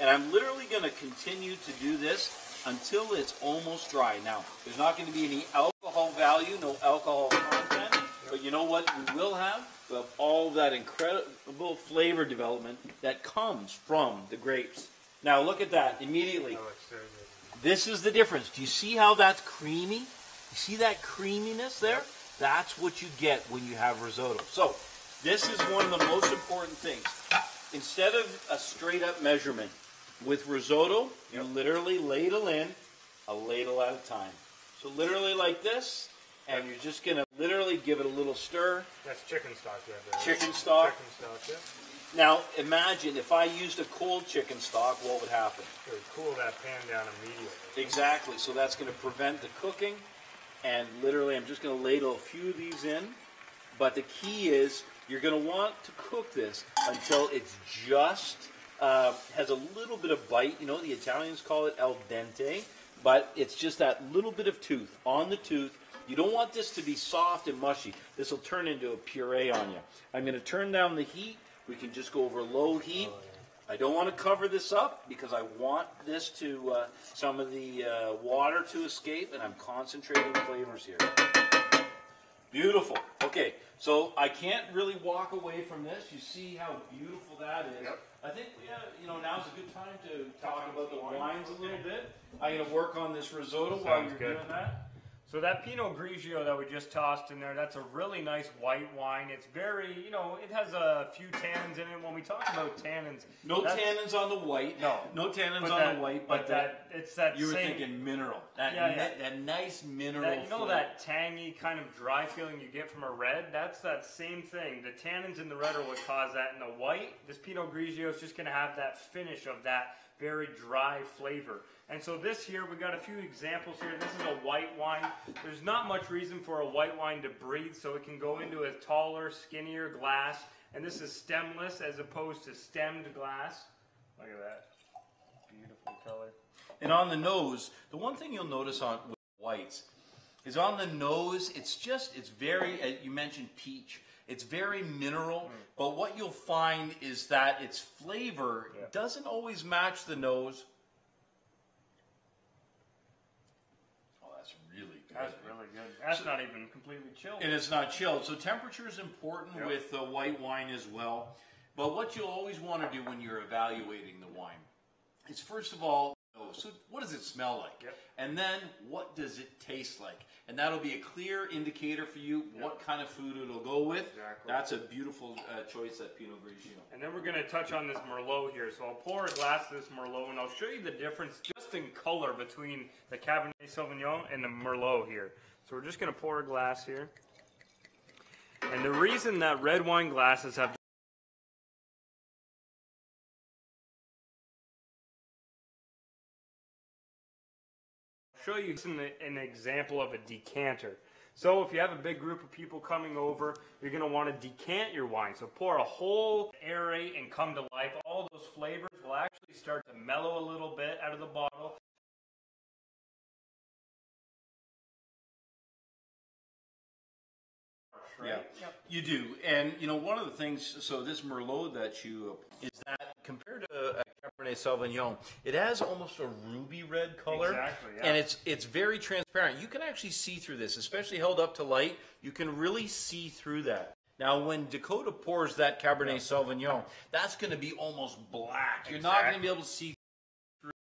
[SPEAKER 1] And I'm literally going to continue to do this until it's almost dry. Now, there's not going to be any alcohol value, no alcohol content. But you know what we will have? We'll have all that incredible flavor development that comes from the grapes. Now look at that immediately.
[SPEAKER 3] That looks very good.
[SPEAKER 1] This is the difference. Do you see how that's creamy? You see that creaminess there? That's what you get when you have risotto. So this is one of the most important things. Instead of a straight up measurement, with risotto, you literally ladle in a ladle at a time. So literally like this, and you're just going to literally give it a little stir.
[SPEAKER 2] That's chicken stock you have there.
[SPEAKER 1] Chicken stock.
[SPEAKER 2] Chicken stock, yeah.
[SPEAKER 1] Now imagine if I used a cold chicken stock, what would happen?
[SPEAKER 2] It would cool that pan down immediately.
[SPEAKER 1] Exactly. So that's going to prevent the cooking. And literally, I'm just going to ladle a few of these in. But the key is you're going to want to cook this until it's just has a little bit of bite. You know, the Italians call it al dente, but it's just that little bit of tooth on the tooth. You don't want this to be soft and mushy. This will turn into a puree on you. I'm going to turn down the heat. We can just go over low heat. I don't want to cover this up because I want this to, some of the water to escape, and I'm concentrating flavors here. Beautiful. Okay, so I can't really walk away from this. You see how beautiful that is.
[SPEAKER 2] Yep.
[SPEAKER 1] I think now's a good time to talk about the wines a little bit. I'm going to work on this risotto while you're doing that.
[SPEAKER 2] So that Pinot Grigio that we just tossed in there, that's a really nice white wine. It's very, it has a few tannins in it. When we talk about tannins,
[SPEAKER 1] no tannins on the white. No tannins on the white. But
[SPEAKER 2] it's that
[SPEAKER 1] you were
[SPEAKER 2] same,
[SPEAKER 1] thinking mineral. That nice mineral.
[SPEAKER 2] That, that tangy kind of dry feeling you get from a red. That's that same thing. The tannins in the red are what cause that. In the white, this Pinot Grigio is just going to have that finish of that very dry flavor. And so this here, we got a few examples here. This is a white wine. There's not much reason for a white wine to breathe, so it can go into a taller, skinnier glass. And this is stemless as opposed to stemmed glass. Look at that. Beautiful color.
[SPEAKER 1] And on the nose, the one thing you'll notice on with whites is on the nose, it's very, you mentioned peach. It's very mineral, but what you'll find is that its flavor doesn't always match the nose.
[SPEAKER 2] That's really good. That's not even completely chilled.
[SPEAKER 1] And it's not chilled. So temperature is important with white wine as well. But what you'll always want to do when you're evaluating the wine is, first of all, so what does it smell like?
[SPEAKER 2] Yep.
[SPEAKER 1] And then what does it taste like? And that'll be a clear indicator for you what kind of food it'll go with.
[SPEAKER 2] Exactly.
[SPEAKER 1] That's a beautiful choice, that Pinot Grigio.
[SPEAKER 2] And then we're going to touch on this Merlot here. So I'll pour a glass of this Merlot, and I'll show you the difference just in color between the Cabernet Sauvignon and the Merlot here. So we're just going to pour a glass here. And the reason that red wine glasses have show you an example of a decanter. So if you have a big group of people coming over, you're going to want to decant your wine. So pour a whole, aerate, and come to life. All those flavors will actually start to mellow a little bit out of the bottle. Right?
[SPEAKER 1] Yeah, yep. You do. And, one of the things, so this Merlot that you, is that compared to a Cabernet Sauvignon, it has almost a ruby red color.
[SPEAKER 2] Exactly, yeah.
[SPEAKER 1] And it's very transparent. You can actually see through this, especially held up to light. You can really see through that. Now, when Dakota pours that Cabernet Sauvignon, that's going to be almost black. You're not going to be able to see through.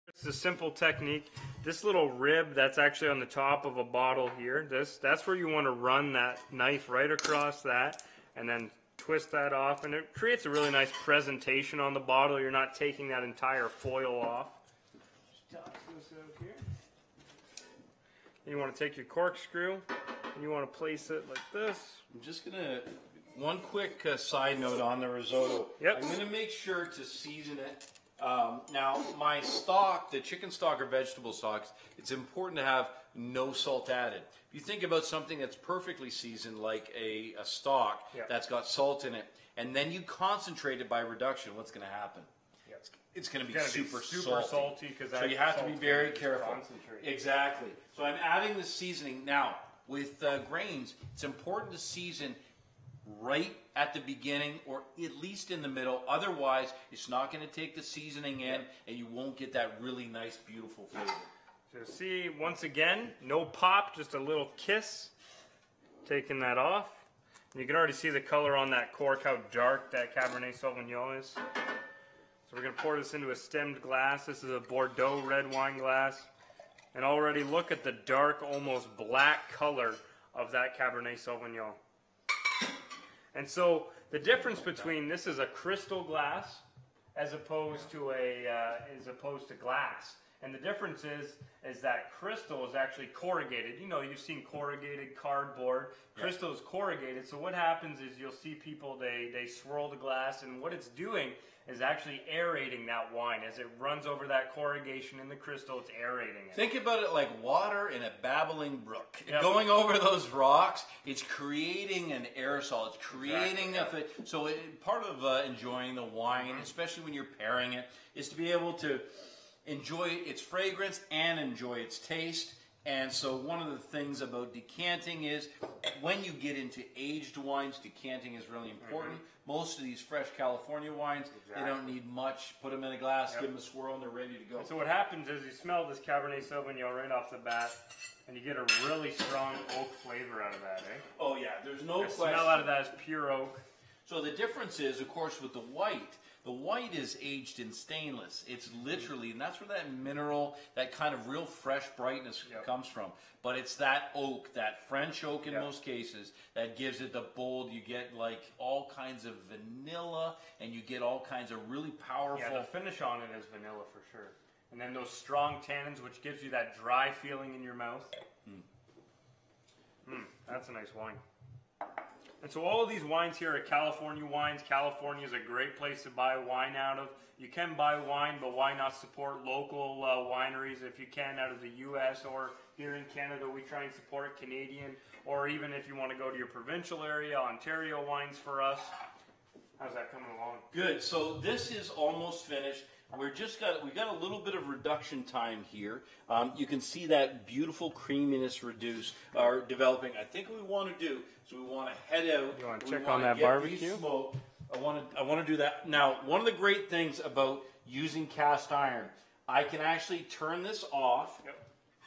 [SPEAKER 2] It's a simple technique. This little rib that's actually on the top of a bottle here, that's where you want to run that knife right across that, and then twist that off, and it creates a really nice presentation on the bottle. You're not taking that entire foil off. Just toss this out here. And you want to take your corkscrew, and you want to place it like this.
[SPEAKER 1] I'm just going to, one quick side note on the risotto.
[SPEAKER 2] Yep.
[SPEAKER 1] I'm going to make sure to season it. Now, my stock, the chicken stock or vegetable stocks, it's important to have no salt added. If you think about something that's perfectly seasoned, like a stock that's got salt in it, and then you concentrate it by reduction, what's going to happen? It's going to be super salty. So you have to be very careful. Exactly. So I'm adding the seasoning. Now, with grains, it's important to season right at the beginning or at least in the middle. Otherwise, it's not going to take the seasoning in, and you won't get that really nice, beautiful flavor.
[SPEAKER 2] So see, once again, no pop, just a little kiss. Taking that off. And you can already see the color on that cork, how dark that Cabernet Sauvignon is. So we're going to pour this into a stemmed glass. This is a Bordeaux red wine glass. And already look at the dark, almost black color of that Cabernet Sauvignon. And so the difference between this is a crystal glass as opposed to glass. And the difference is that crystal is actually corrugated. You know, you've seen corrugated cardboard. Crystal is corrugated. So what happens is you'll see people, they swirl the glass, and what it's doing is actually aerating that wine. As it runs over that corrugation in the crystal, it's aerating it.
[SPEAKER 1] Think about it like water in a babbling brook. Going over those rocks, it's creating an aerosol. It's creating so part of enjoying the wine, especially when you're pairing it, is to be able to enjoy its fragrance and enjoy its taste. And so one of the things about decanting is when you get into aged wines, decanting is really important. Most of these fresh California wines, they don't need much. Put them in a glass, give them a swirl, and they're ready to go.
[SPEAKER 2] And so what happens is you smell this Cabernet Sauvignon right off the bat, and you get a really strong oak flavor out of that, eh?
[SPEAKER 1] Oh yeah, there's no question.
[SPEAKER 2] The smell out of that is pure oak.
[SPEAKER 1] So the difference is, of course, with the white is aged in stainless. It's literally, and that's where that mineral, that kind of real fresh brightness comes from. But it's that oak, that French oak in most cases, that gives it the bold. You get like all kinds of vanilla, and you get all kinds of really powerful.
[SPEAKER 2] Yeah, the finish on it is vanilla for sure. And then those strong tannins, which gives you that dry feeling in your mouth. That's a nice wine. And so all of these wines here are California wines. California is a great place to buy wine out of. You can buy wine, but why not support local wineries if you can out of the U.S. or here in Canada we try and support Canadian, or even if you want to go to your provincial area, Ontario wines for us. How's that coming along?
[SPEAKER 1] Good. So this is almost finished. We got a little bit of reduction time here. You can see that beautiful creaminess developing. I think what we want to do is we want to head out.
[SPEAKER 2] You want to check on that barbecue?
[SPEAKER 1] I want to do that. Now, one of the great things about using cast iron, I can actually turn this off.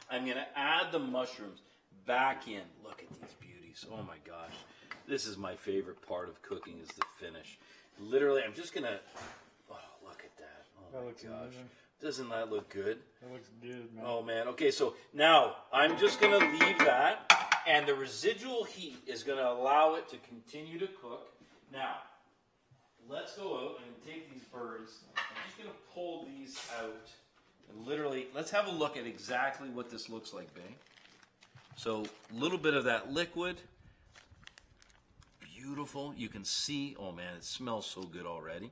[SPEAKER 1] I'm going to add the mushrooms back in. Look at these beauties. Oh my gosh. This is my favorite part of cooking is the finish. Literally, I'm just going to... look at that. Oh my gosh. Doesn't that look good?
[SPEAKER 2] That looks good, man.
[SPEAKER 1] Oh man. Okay, so now I'm just going to leave that, and the residual heat is going to allow it to continue to cook. Now, let's go out and take these birds. I'm just going to pull these out, and literally, let's have a look at exactly what this looks like, babe. So, a little bit of that liquid. Beautiful. You can see, oh man, it smells so good already.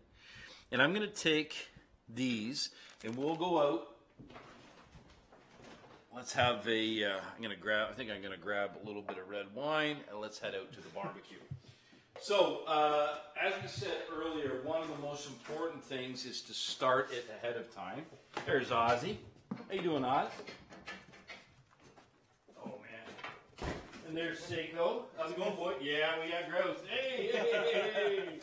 [SPEAKER 1] And I'm going to take these, and we'll go out. Let's have a, I think I'm going to grab a little bit of red wine, and let's head out to the barbecue. So, as we said earlier, one of the most important things is to start it ahead of time. There's Ozzy. How you doing, Oz? Oh, man. And there's Seiko. How's it going, boy? Yeah, we got Gross. Hey, hey, hey.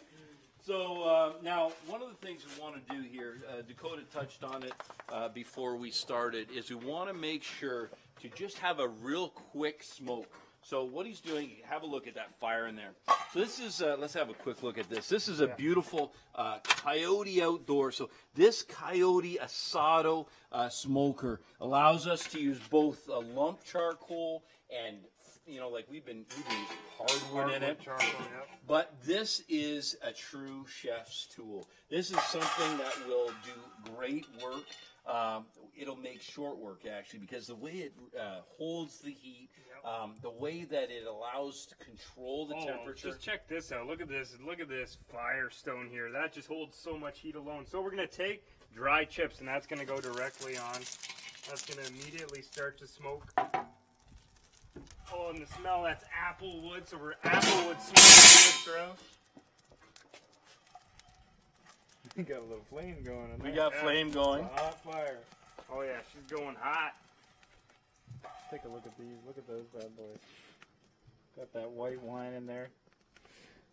[SPEAKER 1] So, now, one of the things we want to do here, Dakota touched on it before we started, is we want to make sure to just have a real quick smoke. So what he's doing, have a look at that fire in there. So this is, let's have a quick look at this. This is a beautiful Coyote Outdoor. So this Coyote Asado smoker allows us to use both a lump charcoal and, you know, like we've been using hardwood in it.
[SPEAKER 2] Charcoal,
[SPEAKER 1] But this is a true chef's tool. This is something that will do great work. It'll make short work, actually, because the way it holds the heat, the way that it allows to control the temperature.
[SPEAKER 2] Just check this out. Look at this. Look at this Firestone here. That just holds so much heat alone. So we're going to take dry chips, and that's going to go directly on. That's going to immediately start to smoke. Oh, and the smell, that's apple wood. So we're apple wood smoking this roast.
[SPEAKER 3] We got a little flame going in there.
[SPEAKER 1] We got flame going.
[SPEAKER 3] It's a hot fire.
[SPEAKER 2] Oh yeah, she's going hot.
[SPEAKER 3] Take a look at these. Look at those bad boys. Got that white wine in there.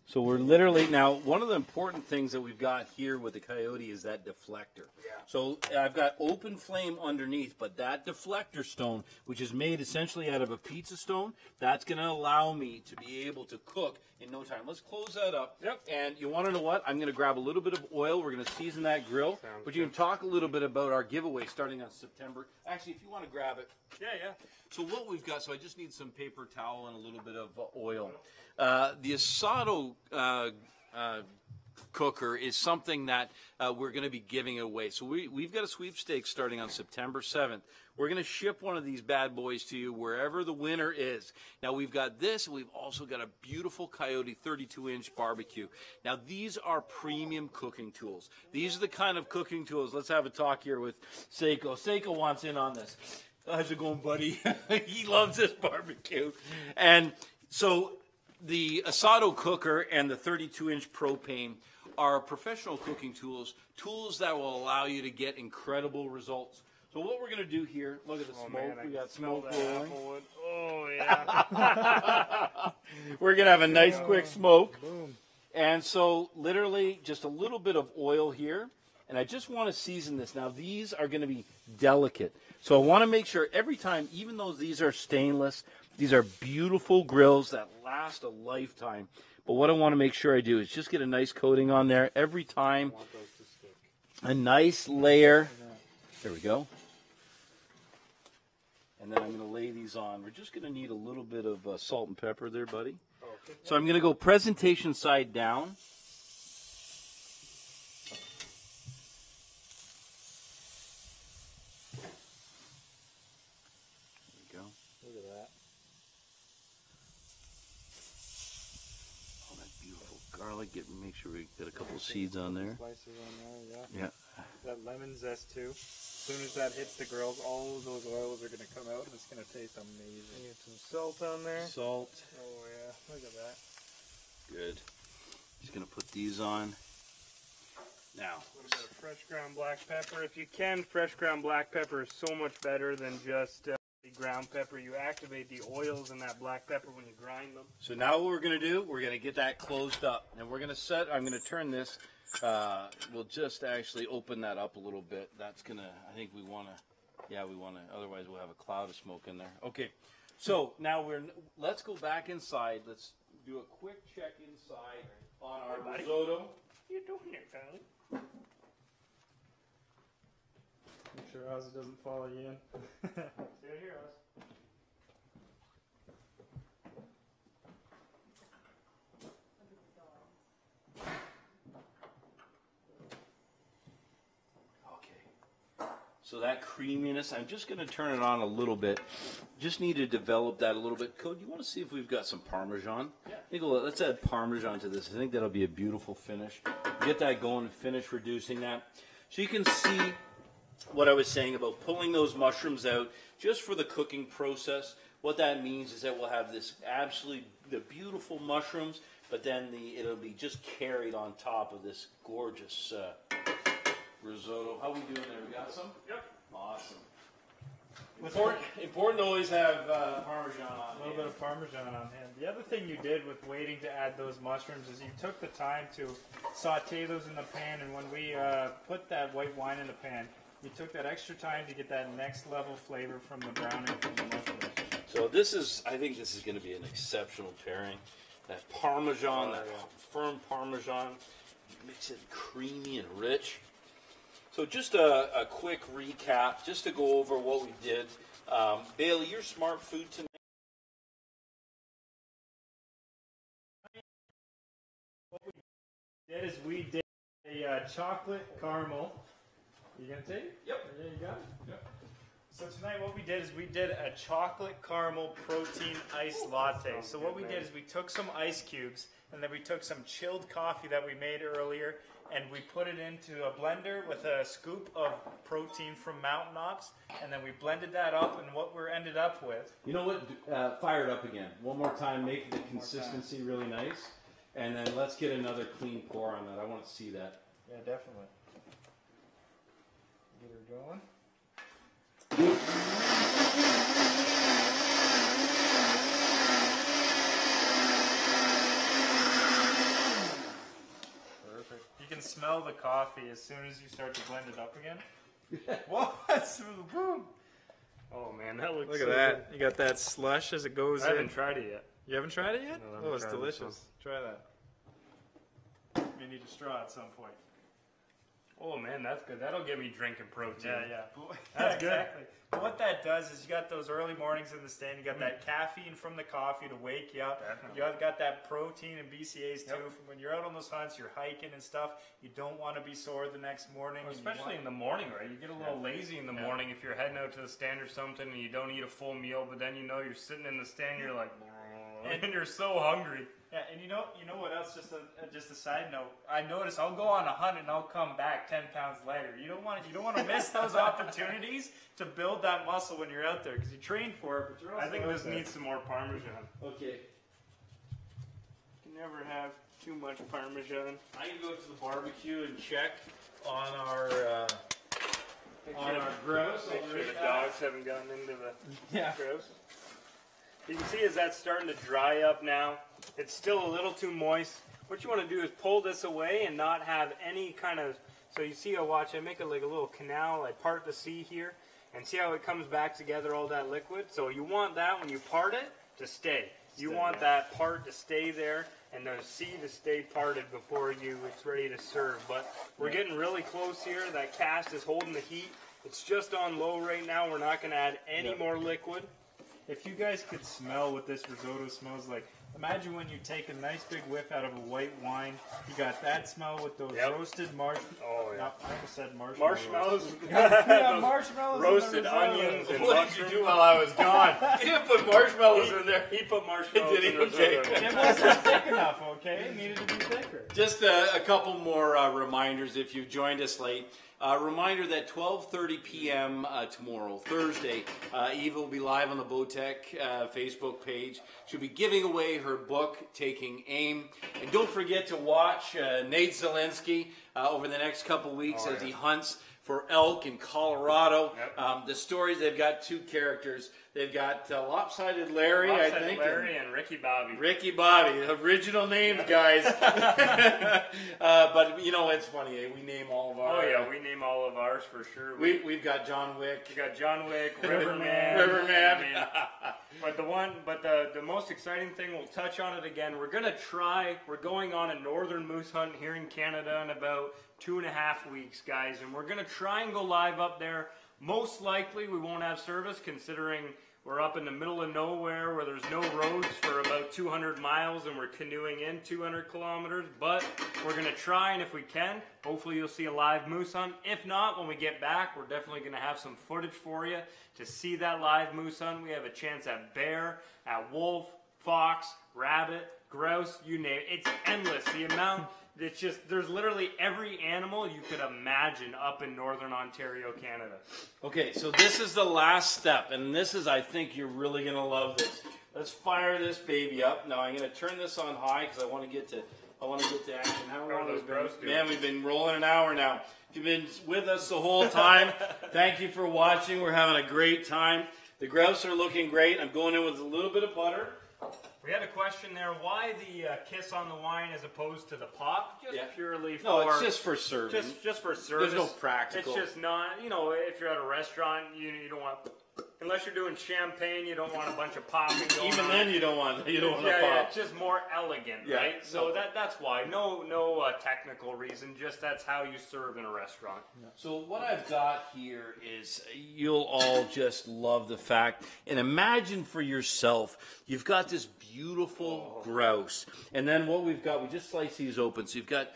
[SPEAKER 1] So we're literally, now one of the important things that we've got here with the Coyote is that deflector. Yeah. So I've got open flame underneath, but that deflector stone, which is made essentially out of a pizza stone, that's going to allow me to be able to cook in no time. Let's close that up.
[SPEAKER 2] Yep.
[SPEAKER 1] And you want to know what? I'm going to grab a little bit of oil. We're going to season that grill.
[SPEAKER 2] Sounds
[SPEAKER 1] but you can talk a little bit about our giveaway starting on September. Actually, if you want to grab it.
[SPEAKER 2] Yeah, yeah.
[SPEAKER 1] So what we've got, so I just need some paper towel and a little bit of oil. The Asado cooker is something that we're going to be giving away. So we've got a sweepstakes starting on September 7th. We're going to ship one of these bad boys to you wherever the winner is. Now we've got this, and we've also got a beautiful Coyote 32-inch barbecue. Now these are premium cooking tools. These are the kind of cooking tools. Let's have a talk here with Seiko. Seiko wants in on this. How's it going, buddy? He loves this barbecue. And so the Asado cooker and the 32-inch propane are professional cooking tools, tools that will allow you to get incredible results. So what we're going to do here, look at the smoke.
[SPEAKER 2] Man,
[SPEAKER 1] We got smoke rolling.
[SPEAKER 2] Oh, yeah.
[SPEAKER 1] We're going to have a nice quick smoke.
[SPEAKER 2] Boom.
[SPEAKER 1] And so literally just a little bit of oil here. And I just want to season this. Now these are going to be delicate. So I want to make sure every time, even though these are stainless, these are beautiful grills that last a lifetime. But what I want to make sure I do is just get a nice coating on there every time. A nice layer. There we go. And then I'm going to lay these on. We're just going to need a little bit of salt and pepper there, buddy. So I'm going to go presentation side down. Garlic, make sure we get a couple seeds on there.
[SPEAKER 3] Slices on there, yeah.
[SPEAKER 1] Yeah.
[SPEAKER 3] That lemon zest too. As soon as that hits the grills, all of those oils are going to come out, and it's going to taste amazing.
[SPEAKER 2] Get some salt on there.
[SPEAKER 1] Salt.
[SPEAKER 3] Oh yeah, look at that.
[SPEAKER 1] Good. Just going to put these on. Now.
[SPEAKER 2] A little bit of fresh ground black pepper. If you can, fresh ground black pepper is so much better than just ground pepper. You activate the oils in that black pepper when you grind them.
[SPEAKER 1] So now what we're going to do, we're going to get that closed up. And we're going to set, I'm going to turn this, we'll just actually open that up a little bit. That's going to, I think we want to, yeah, we want to, otherwise we'll have a cloud of smoke in there. Okay, so now let's go back inside. Let's do a quick check inside on our risotto.
[SPEAKER 2] What are you doing here, Kylie?
[SPEAKER 3] I'm sure Ozzy doesn't follow you in.
[SPEAKER 2] See you here, Oz.
[SPEAKER 1] Okay. So that creaminess, I'm just going to turn it on a little bit. Just need to develop that a little bit. Code, you want to see if we've got some Parmesan?
[SPEAKER 2] Yeah.
[SPEAKER 1] I think let's add Parmesan to this. I think that'll be a beautiful finish. Get that going and finish reducing that. So you can see what I was saying about pulling those mushrooms out just for the cooking process. What that means is that we'll have this absolutely the beautiful mushrooms, but then it'll be just carried on top of this gorgeous risotto. How we doing there? We got some?
[SPEAKER 2] Yep.
[SPEAKER 1] Awesome. Important to always have Parmesan on.
[SPEAKER 3] A little bit of Parmesan on hand. The other thing you did with waiting to add those mushrooms is you took the time to saute those in the pan, and when we put that white wine in the pan, you took that extra time to get that next level flavor from the browning from the mushrooms.
[SPEAKER 1] So I think this is going to be an exceptional pairing. That Parmesan, firm Parmesan, makes it creamy and rich. So just a quick recap, just to go over what we did. Bailey, your smart food tonight.
[SPEAKER 3] What we did is we did a chocolate caramel. You gonna take it?
[SPEAKER 1] Yep.
[SPEAKER 3] Yeah, you got it? Yep. So tonight what we did is we did a chocolate caramel protein iced latte. So what we did is we took some ice cubes and then we took some chilled coffee that we made earlier and we put it into a blender with a scoop of protein from Mountain Ops, and then we blended that up, and what we ended up with.
[SPEAKER 1] You know what? Fire it up again. One more time. Make the consistency really nice. And then let's get another clean pour on that. I want to see that.
[SPEAKER 3] Yeah, definitely. Get her going. You can smell the coffee as soon as you start to blend it up again. Whoa, boom.
[SPEAKER 2] Oh man, that looks
[SPEAKER 3] Look
[SPEAKER 2] so
[SPEAKER 3] at that. You got that slush as it goes
[SPEAKER 2] good. I
[SPEAKER 3] in.
[SPEAKER 2] haven't tried it yet.
[SPEAKER 3] You haven't tried it yet?
[SPEAKER 2] No, I
[SPEAKER 3] Oh,
[SPEAKER 2] haven't
[SPEAKER 3] it's
[SPEAKER 2] tried it,
[SPEAKER 3] delicious. Try that. We need a straw at some point.
[SPEAKER 2] Oh man, that's good. That'll get me drinking protein.
[SPEAKER 3] Yeah.
[SPEAKER 2] That's good.
[SPEAKER 3] Exactly. But what that does is you got those early mornings in the stand. You got that caffeine from the coffee to wake you up.
[SPEAKER 2] Definitely.
[SPEAKER 3] You got that protein and BCAAs too.
[SPEAKER 2] Yep.
[SPEAKER 3] From when you're out on those hunts, you're hiking and stuff. You don't want to be sore the next morning.
[SPEAKER 2] Well,
[SPEAKER 3] and you
[SPEAKER 2] especially
[SPEAKER 3] want-
[SPEAKER 2] in the morning, right? You get a little lazy in the morning if you're heading out to the stand or something and you don't eat a full meal, but then you know you're sitting in the stand, you're like, and you're so hungry.
[SPEAKER 3] Yeah, and you know what else? Just a side note. I notice I'll go on a hunt and I'll come back 10 pounds lighter. You don't want to miss those opportunities to build that muscle when you're out there because you train for it. But you're also
[SPEAKER 2] I think
[SPEAKER 3] out
[SPEAKER 2] this
[SPEAKER 3] there.
[SPEAKER 2] needs some more Parmesan.
[SPEAKER 1] Okay.
[SPEAKER 2] You can never have too much Parmesan.
[SPEAKER 1] I can go to the barbecue and check on our grouse.
[SPEAKER 2] Make sure the dogs haven't gotten into the
[SPEAKER 3] Yeah.
[SPEAKER 2] grouse. You can see as that's starting to dry up now, it's still a little too moist. What you want to do is pull this away and not have any kind of, so you see, I make it like a little canal, I part the sea here, and see how it comes back together, all that liquid? So you want that when you part it to stay. You want that part to stay there and the sea to stay parted before it's ready to serve. But we're getting really close here. That cast is holding the heat. It's just on low right now. We're not going to add any more liquid.
[SPEAKER 3] If you guys could smell what this risotto smells like, imagine when you take a nice big whiff out of a white wine. You got that smell with those roasted marshmallows.
[SPEAKER 2] Oh, yeah.
[SPEAKER 3] I almost said marshmallows.
[SPEAKER 2] Marshmallows.
[SPEAKER 3] Yeah,
[SPEAKER 2] Those
[SPEAKER 3] marshmallows.
[SPEAKER 2] roasted
[SPEAKER 3] in the risotto.
[SPEAKER 2] onions and
[SPEAKER 1] What did you
[SPEAKER 2] mushrooms.
[SPEAKER 1] do while I was gone? You didn't put marshmallows in there.
[SPEAKER 2] He put marshmallows
[SPEAKER 1] Did he?
[SPEAKER 2] in risotto.
[SPEAKER 1] Okay.
[SPEAKER 3] It wasn't thick enough, okay? It needed to be thicker.
[SPEAKER 1] Just a couple more reminders if you've joined us late. Reminder that 12:30 p.m. Tomorrow, Thursday, Eva will be live on the Bowtech Facebook page. She'll be giving away her book, Taking Aim. And don't forget to watch Nate Zielinski over the next couple weeks as he hunts for elk in Colorado.
[SPEAKER 2] Yep.
[SPEAKER 1] The stories, they've got two characters. They've got Lopsided Larry, I think.
[SPEAKER 2] Larry and Ricky Bobby.
[SPEAKER 1] Ricky Bobby, original names, guys. But you know, it's funny. We name all of our.
[SPEAKER 2] Oh yeah, we name all of ours for sure.
[SPEAKER 1] We've got John Wick.
[SPEAKER 2] We got John Wick, Riverman.
[SPEAKER 1] Riverman.
[SPEAKER 2] I mean, but the most exciting thing, we'll touch on it again. We're going on a northern moose hunt here in Canada in about 2.5 weeks, guys, and we're gonna try and go live up there. Most likely, we won't have service considering we're up in the middle of nowhere where there's no roads for about 200 miles and we're canoeing in 200 kilometers, but we're going to try, and if we can, hopefully you'll see a live moose hunt. If not, when we get back, we're definitely going to have some footage for you to see that live moose hunt. We have a chance at bear, at wolf, fox, rabbit, grouse, you name it. It's endless. The amount... It's just, there's literally every animal you could imagine up in northern Ontario, Canada.
[SPEAKER 1] Okay, so this is the last step, and this is, I think you're really going to love this. Let's fire this baby up. Now I'm going to turn this on high because I want to get to action. How long has it been? Man, we've been rolling an hour now. If you've been with us the whole time, thank you for watching. We're having a great time. The grouse are looking great. I'm going in with a little bit of butter.
[SPEAKER 2] We had a question there. Why the kiss on the wine as opposed to the pop? Just purely for...
[SPEAKER 1] No, it's just for serving.
[SPEAKER 2] Just for service.
[SPEAKER 1] There's no practical.
[SPEAKER 2] It's just not, if you're at a restaurant, you don't want... Unless you're doing champagne, you don't want a bunch of popping going
[SPEAKER 1] Even
[SPEAKER 2] on.
[SPEAKER 1] then, you don't want to pop.
[SPEAKER 2] Yeah, it's just more elegant,
[SPEAKER 1] Yeah.
[SPEAKER 2] right? So that's why. No technical reason. Just that's how you serve in a restaurant.
[SPEAKER 1] So what I've got here is, you'll all just love the fact, and imagine for yourself, you've got this beautiful grouse, and then what we've got, we just slice these open, so you've got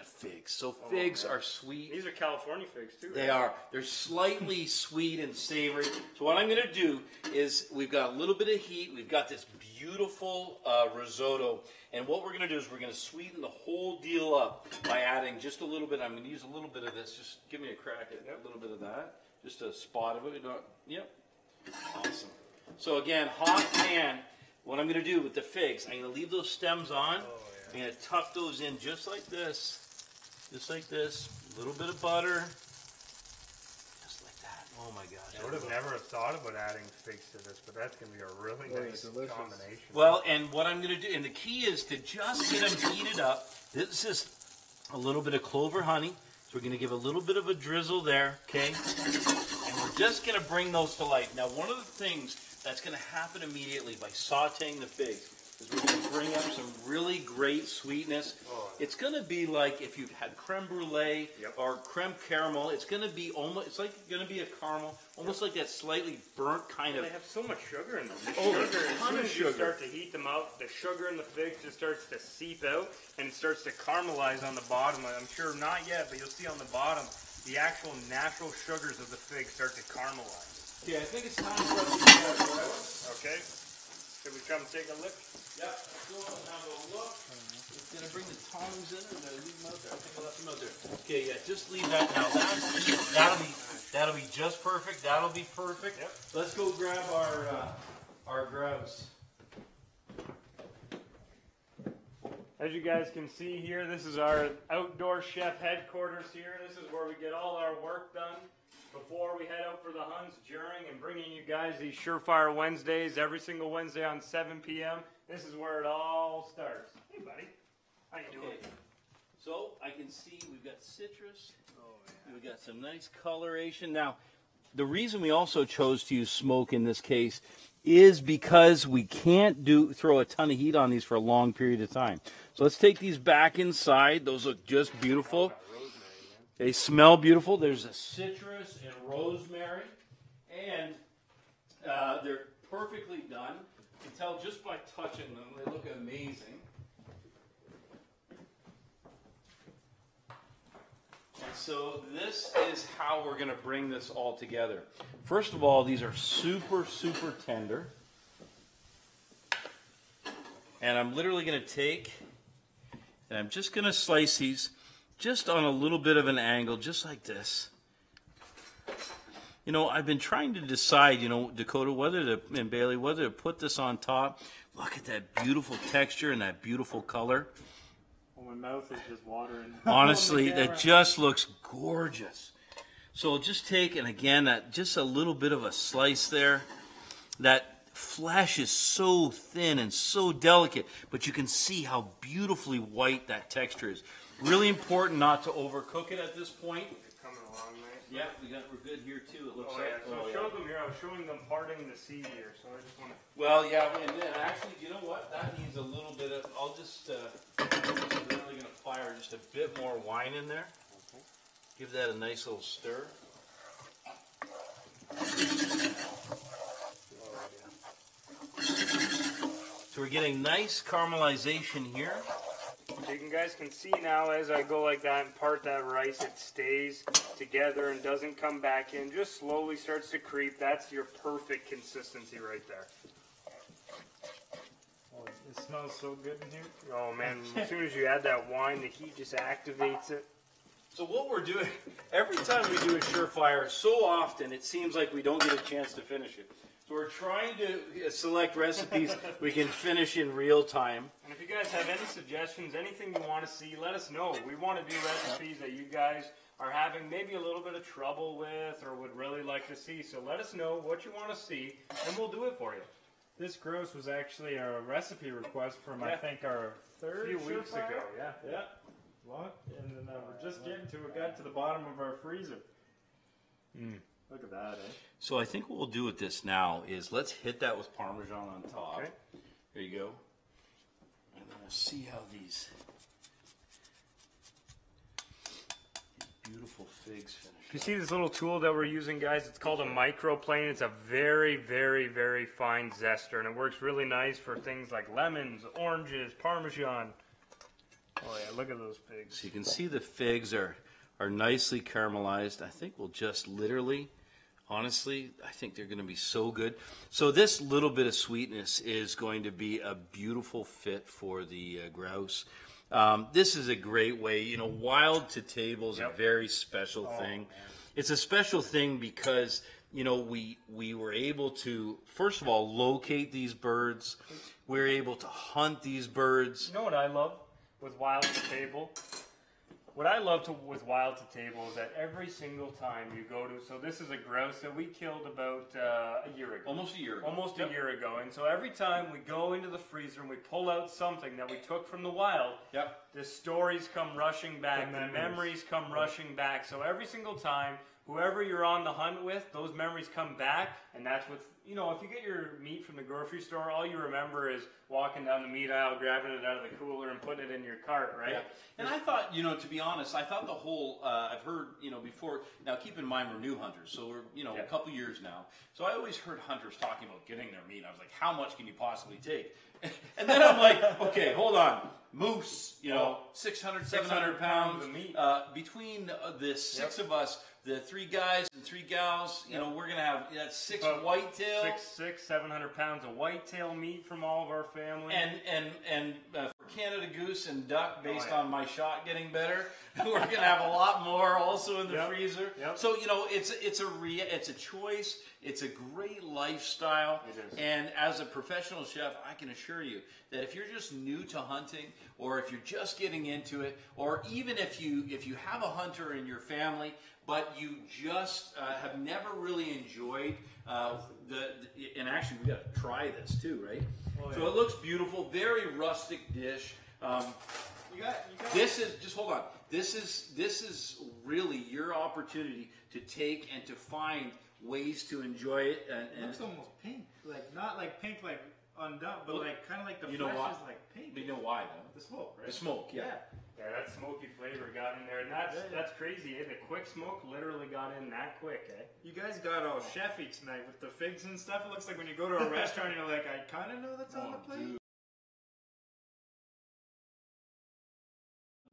[SPEAKER 1] figs. So figs are sweet.
[SPEAKER 2] These are California figs too.
[SPEAKER 1] They are. They're slightly sweet and savory. So what I'm going to do is, we've got a little bit of heat. We've got this beautiful risotto. And what we're going to do is we're going to sweeten the whole deal up by adding just a little bit. I'm going to use a little bit of this. Just give me a crack at a little bit of that. Just a spot of it. Yep. Awesome. So again, hot pan. What I'm going to do with the figs, I'm going to leave those stems on. I'm going to tuck those in just like this. Just like this. A little bit of butter. Just like that. Oh my gosh.
[SPEAKER 2] I would have never thought about adding figs to this, but that's going to be a really nice combination.
[SPEAKER 1] Well, and what I'm going to do, and the key is to just get them heated up. This is a little bit of clover honey. So we're going to give a little bit of a drizzle there, okay? And we're just going to bring those to life. Now, one of the things that's going to happen immediately by sauteing the figs is we're going to bring up some really great sweetness. It's going to be like if you've had creme brulee or creme caramel. It's going to be almost, it's like going to be a caramel, almost like that slightly burnt kind of.
[SPEAKER 2] They have so much sugar in them. The
[SPEAKER 1] Oh,
[SPEAKER 2] sugar,
[SPEAKER 1] a
[SPEAKER 2] as
[SPEAKER 1] ton
[SPEAKER 2] soon
[SPEAKER 1] of
[SPEAKER 2] as you
[SPEAKER 1] sugar.
[SPEAKER 2] start to heat them up, the sugar in the figs just starts to seep out and it starts to caramelize on the bottom. I'm sure not yet, but you'll see on the bottom the actual natural sugars of the figs start to caramelize.
[SPEAKER 1] Okay, I think it's time for us to get that.
[SPEAKER 2] Okay? Should we come take a look?
[SPEAKER 1] Yep, go and have a look. It's gonna bring the tongs in, or did I leave them out there? I think I left them out there. Okay, yeah, just leave that now. That'll be just perfect. That'll be perfect.
[SPEAKER 2] Yep.
[SPEAKER 1] Let's go grab our grouse.
[SPEAKER 2] As you guys can see here, this is our outdoor chef headquarters here. This is where we get all our work done before we head out for the hunts, during, and bringing you guys these Surefire Wednesdays every single Wednesday on 7 p.m. This is where it all starts. Hey, buddy. How you doing?
[SPEAKER 1] Okay. So I can see we've got citrus. We've got some nice coloration. Now, the reason we also chose to use smoke in this case is because we can't throw a ton of heat on these for a long period of time. So let's take these back inside. Those look just beautiful. They smell beautiful. There's a citrus and rosemary, and they're perfectly done. You can tell just by touching them, they look amazing. And so this is how we're going to bring this all together. First of all, these are super, super tender. And I'm literally going to take, and I'm just going to slice these just on a little bit of an angle, just like this. You know, I've been trying to decide, you know, Dakota, and Bailey, whether to put this on top. Look at that beautiful texture and that beautiful color.
[SPEAKER 3] Well, my mouth is just watering.
[SPEAKER 1] Honestly, that just looks gorgeous. So just take, and again, just a little bit of a slice there. That flesh is so thin and so delicate, but you can see how beautifully white that texture is. Really important not to overcook it at this point.
[SPEAKER 2] Coming along nice.
[SPEAKER 1] Yeah, we're good here too. It looks
[SPEAKER 2] Oh,
[SPEAKER 1] like.
[SPEAKER 2] yeah. So show them here. I was showing them parting the seed here, so I just want to.
[SPEAKER 1] Well, yeah, and then actually, you know what? That needs a little bit of. I'm just really going to fire just a bit more wine in there. Give that a nice little stir. So we're getting nice caramelization here.
[SPEAKER 2] So you guys can see now as I go like that and part that rice, it stays together and doesn't come back in. Just slowly starts to creep. That's your perfect consistency right there.
[SPEAKER 3] Oh, it smells so good in here.
[SPEAKER 2] Oh man, as soon as you add that wine, the heat just activates it.
[SPEAKER 1] So what we're doing, every time we do a Surefire, so often it seems like we don't get a chance to finish it. So we're trying to select recipes we can finish in real time.
[SPEAKER 2] And if you guys have any suggestions, anything you want to see, let us know. We want to do recipes that you guys are having maybe a little bit of trouble with or would really like to see. So let us know what you want to see, and we'll do it for you.
[SPEAKER 3] This grouse was actually a recipe request from, I
[SPEAKER 2] Yeah.
[SPEAKER 3] think, our third
[SPEAKER 2] A few weeks
[SPEAKER 3] Surefire?
[SPEAKER 2] ago, yeah.
[SPEAKER 3] Yeah. What? And then we're just getting to it. Got to the bottom of our freezer. Look at that, eh?
[SPEAKER 1] So I think what we'll do with this now is let's hit that with Parmesan on top.
[SPEAKER 2] Okay.
[SPEAKER 1] There you go. And then we'll see how these beautiful figs finish.
[SPEAKER 2] You see this little tool that we're using, guys? It's called a microplane. It's a very, very, very fine zester, and it works really nice for things like lemons, oranges, Parmesan. Oh yeah, look at those figs.
[SPEAKER 1] So you can see the figs are nicely caramelized. I think we'll just literally, honestly, I think they're going to be so good. So this little bit of sweetness is going to be a beautiful fit for the grouse. This is a great way, you know, wild to table is a very special thing.
[SPEAKER 2] Man.
[SPEAKER 1] It's a special thing because, you know, we were able to, first of all, locate these birds. We were able to hunt these birds.
[SPEAKER 2] You know what I love with wild to table? what I love with Wild to Table is that every single time you go to, so this is a grouse that we killed about a year ago.
[SPEAKER 1] Almost a year ago.
[SPEAKER 2] Almost a year ago. And so every time we go into the freezer and we pull out something that we took from the wild, the stories come rushing back, the memories come rushing back. So every single time, whoever you're on the hunt with, those memories come back, and that's what's, you know, if you get your meat from the grocery store, all you remember is walking down the meat aisle, grabbing it out of the cooler and putting it in your cart, right?
[SPEAKER 1] Yeah. And I thought, you know, to be honest, I thought the whole, I've heard, you know, before, now keep in mind we're new hunters, so we're, you know, a couple years now. So I always heard hunters talking about getting their meat. I was like, how much can you possibly take? And then I'm like, okay, hold on. Moose, you know, 600, 700 pounds
[SPEAKER 2] of meat.
[SPEAKER 1] Between the six of us, the 3 guys and 3 gals, you know, we're going to have 6 whitetail.
[SPEAKER 2] 700 pounds of whitetail meat from all of our family.
[SPEAKER 1] And for Canada goose and duck, based on my shot getting better, we're going to have a lot more also in the freezer. So, you know, it's a choice. It's a great lifestyle.
[SPEAKER 2] It is.
[SPEAKER 1] And as a professional chef, I can assure you that if you're just new to hunting, or if you're just getting into it, or even if you have a hunter in your family, but you just have never really enjoyed and actually we got to try this too, right? Oh, yeah. So it looks beautiful, very rustic dish. This is, just hold on, this is really your opportunity to take and to find ways to enjoy it. And
[SPEAKER 3] it looks almost pink, like not like pink like undone, but like kind of like the flesh is like pink.
[SPEAKER 1] You know why though?
[SPEAKER 3] The smoke, right?
[SPEAKER 1] The smoke, yeah.
[SPEAKER 2] Yeah, that smoky flavor got in there, and that's crazy, eh? The quick smoke literally got in that quick, eh?
[SPEAKER 3] You guys got all chefy tonight with the figs and stuff. It looks like when you go to a restaurant, you're like, I kind of know that's on the plate.
[SPEAKER 1] Dude.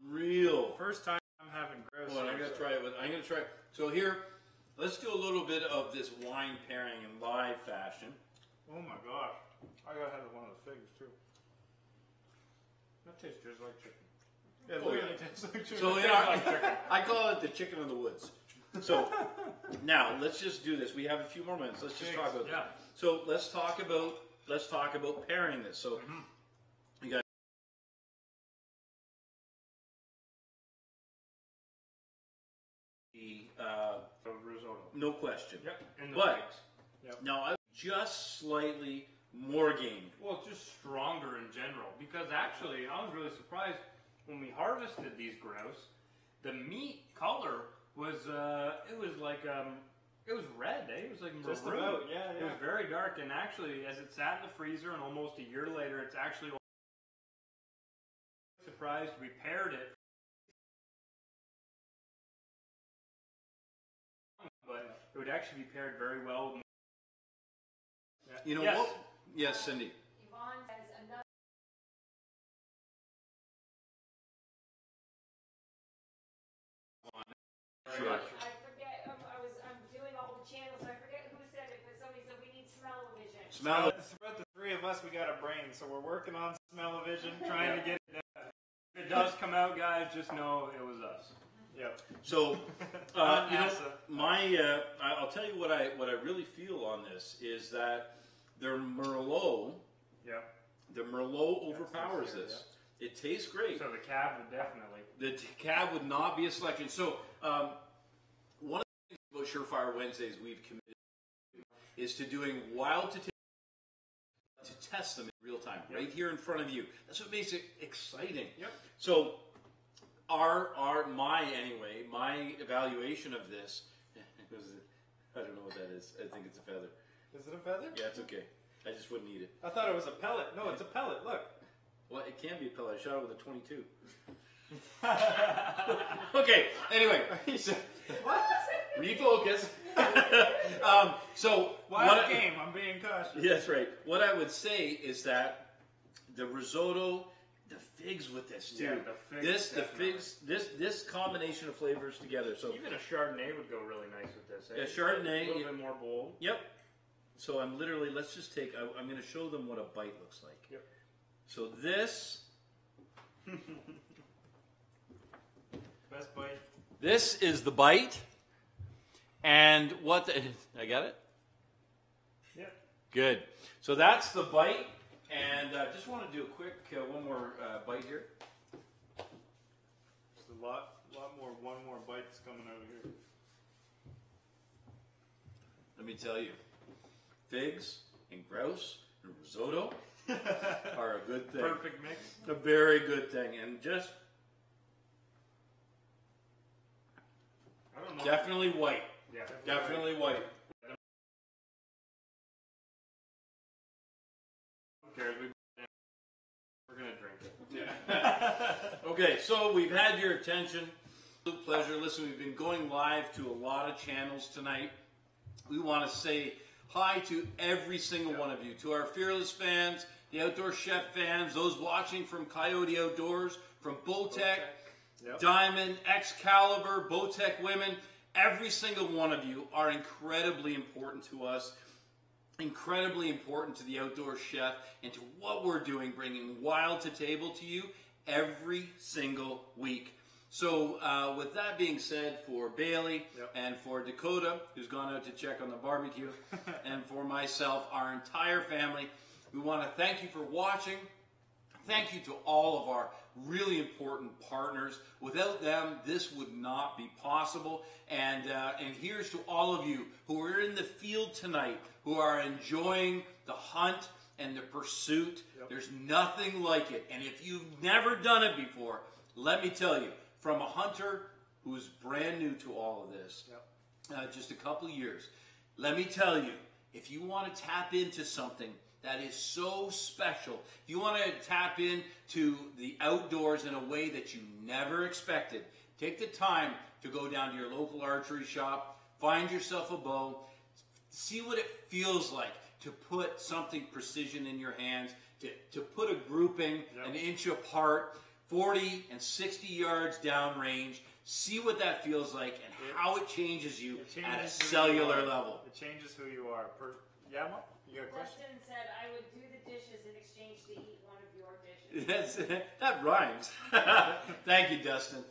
[SPEAKER 1] Real.
[SPEAKER 3] First time I'm having grouse.
[SPEAKER 1] Well, I'm gonna try it with. I'm gonna try. So here, let's do a little bit of this wine pairing in live fashion.
[SPEAKER 3] Oh my gosh, I gotta have one of the figs too. That tastes just like chicken. Yeah, literally tastes like chicken.
[SPEAKER 1] So yeah, I call it the chicken in the woods. So now let's just do this. We have a few more minutes. Let's just talk about this. So let's talk about pairing this. So you got
[SPEAKER 2] the risotto.
[SPEAKER 1] No question.
[SPEAKER 2] Yep. And the
[SPEAKER 1] but
[SPEAKER 2] figs.
[SPEAKER 1] now I just slightly more game.
[SPEAKER 2] Well, it's just stronger in general, because actually I was really surprised when we harvested these grouse. The meat color was it was like it was red, eh? It was like maroon.
[SPEAKER 3] Just about, yeah.
[SPEAKER 2] It was very dark, and actually, as it sat in the freezer, and almost a year later, it's actually surprised we paired it. But it would actually be paired very well with.
[SPEAKER 1] You know what? Yes, Cindy.
[SPEAKER 4] Yvonne says another.
[SPEAKER 1] Sure.
[SPEAKER 4] I forget. I'm doing all the channels, so I forget who said it, but somebody said we need smell-o-vision.
[SPEAKER 3] Throughout the 3 of us, we got a brain, so we're working on smell-o-vision, trying to get it done.
[SPEAKER 2] If it does come out, guys, just know it was us.
[SPEAKER 3] Yep.
[SPEAKER 1] So, you know, I'll tell you what I really feel on this is that their Merlot, the Merlot overpowers this. Yeah. It tastes great.
[SPEAKER 2] So the cab would definitely.
[SPEAKER 1] The cab would not be a selection. So, one of the things about Surefire Wednesdays we've committed to is to doing wild to test them in real time, right here in front of you. That's what makes it exciting.
[SPEAKER 2] Yep.
[SPEAKER 1] So, my evaluation of this, I don't know what that is. I think it's a feather.
[SPEAKER 3] Is it a feather?
[SPEAKER 1] Yeah, it's okay. I just wouldn't eat it.
[SPEAKER 3] I thought it was a pellet. No, it's a pellet. Look.
[SPEAKER 1] Well, it can be a pellet. I shot it with a 22. Okay, anyway.
[SPEAKER 3] What?
[SPEAKER 1] Refocus. So,
[SPEAKER 3] wild game. I'm being cautious.
[SPEAKER 1] Yeah, that's right. What I would say is that the risotto, the figs with this too.
[SPEAKER 2] Yeah, the figs.
[SPEAKER 1] This combination of flavors together. So
[SPEAKER 2] even a Chardonnay would go really nice with this. Eh?
[SPEAKER 1] Yeah, Chardonnay.
[SPEAKER 2] A little bit more bold.
[SPEAKER 1] Yep. So I'm literally, let's just take, I'm going to show them what a bite looks like.
[SPEAKER 2] Yep.
[SPEAKER 1] So this.
[SPEAKER 3] Best bite.
[SPEAKER 1] This is the bite. And what I got it?
[SPEAKER 2] Yep.
[SPEAKER 1] Good. So that's the bite. And just want to do a quick, one more bite here.
[SPEAKER 3] Just a lot more. One more bite's coming out of here.
[SPEAKER 1] Let me tell you, figs and grouse and risotto are a good thing.
[SPEAKER 2] Perfect mix.
[SPEAKER 1] A very good thing, and just
[SPEAKER 2] I don't know.
[SPEAKER 1] definitely white.
[SPEAKER 2] Yeah.
[SPEAKER 1] Definitely white.
[SPEAKER 2] Who cares? We're gonna drink it.
[SPEAKER 1] Okay, so we've had your attention. Absolute pleasure. Listen, we've been going live to a lot of channels tonight. We want to say hi to every single one of you, to our Fearless fans, the Outdoor Chef fans, those watching from Coyote Outdoors, from Bowtech,
[SPEAKER 3] Yep.
[SPEAKER 1] Diamond, Excalibur, Bowtech Women. Every single one of you are incredibly important to us, incredibly important to the Outdoor Chef and to what we're doing, bringing wild to table to you every single week. So with that being said, for Bailey
[SPEAKER 3] Yep.
[SPEAKER 1] and for Dakota, who's gone out to check on the barbecue, and for myself, our entire family, we want to thank you for watching. Thank you to all of our really important partners. Without them, this would not be possible. And here's to all of you who are in the field tonight, who are enjoying the hunt and the pursuit.
[SPEAKER 3] Yep.
[SPEAKER 1] There's nothing like it. And if you've never done it before, let me tell you, from a hunter who's brand new to all of this, just a couple of years, let me tell you, if you want to tap into something that is so special, if you want to tap into the outdoors in a way that you never expected, take the time to go down to your local archery shop, find yourself a bow, see what it feels like to put something precision in your hands, to put a grouping an inch apart, 40 and 60 yards downrange. See what that feels like and how it changes you at a cellular level.
[SPEAKER 3] It changes who you are. Yeah, Mom? You got a question?
[SPEAKER 4] Dustin said I would do the dishes in exchange to eat one of your dishes.
[SPEAKER 1] That rhymes. Thank you, Dustin.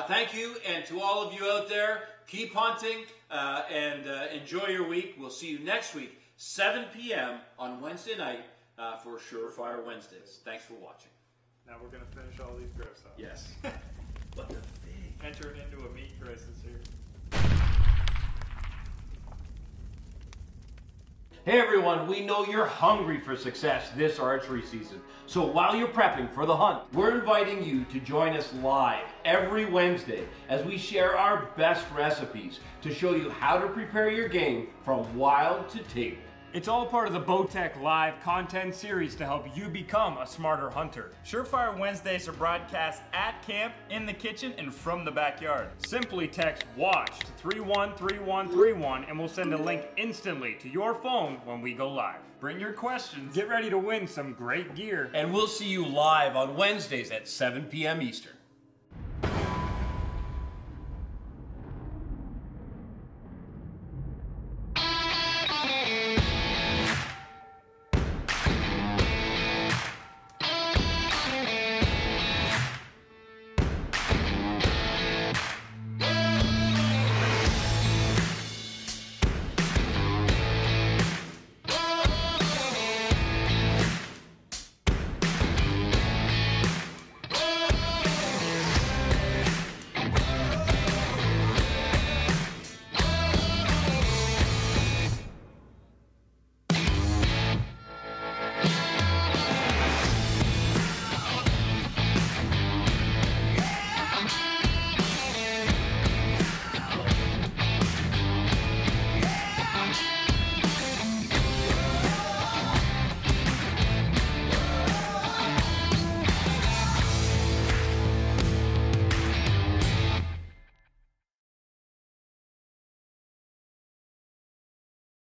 [SPEAKER 1] Thank you, and to all of you out there, keep hunting and enjoy your week. We'll see you next week, 7 p.m. on Wednesday night for Surefire Wednesdays. Thanks for watching.
[SPEAKER 3] Now we're going to finish all these grouse off.
[SPEAKER 1] Yes. What the fig?
[SPEAKER 3] Enter into a meat crisis here.
[SPEAKER 1] Hey everyone, we know you're hungry for success this archery season. So while you're prepping for the hunt, we're inviting you to join us live every Wednesday as we share our best recipes to show you how to prepare your game from wild to table.
[SPEAKER 2] It's all part of the Bowtech Live content series to help you become a smarter hunter.
[SPEAKER 5] Surefire Wednesdays are broadcast at camp, in the kitchen, and from the backyard.
[SPEAKER 2] Simply text WATCH to 313131 and we'll send a link instantly to your phone when we go live.
[SPEAKER 5] Bring your questions.
[SPEAKER 2] Get ready to win some great gear.
[SPEAKER 1] And we'll see you live on Wednesdays at 7 p.m. Eastern.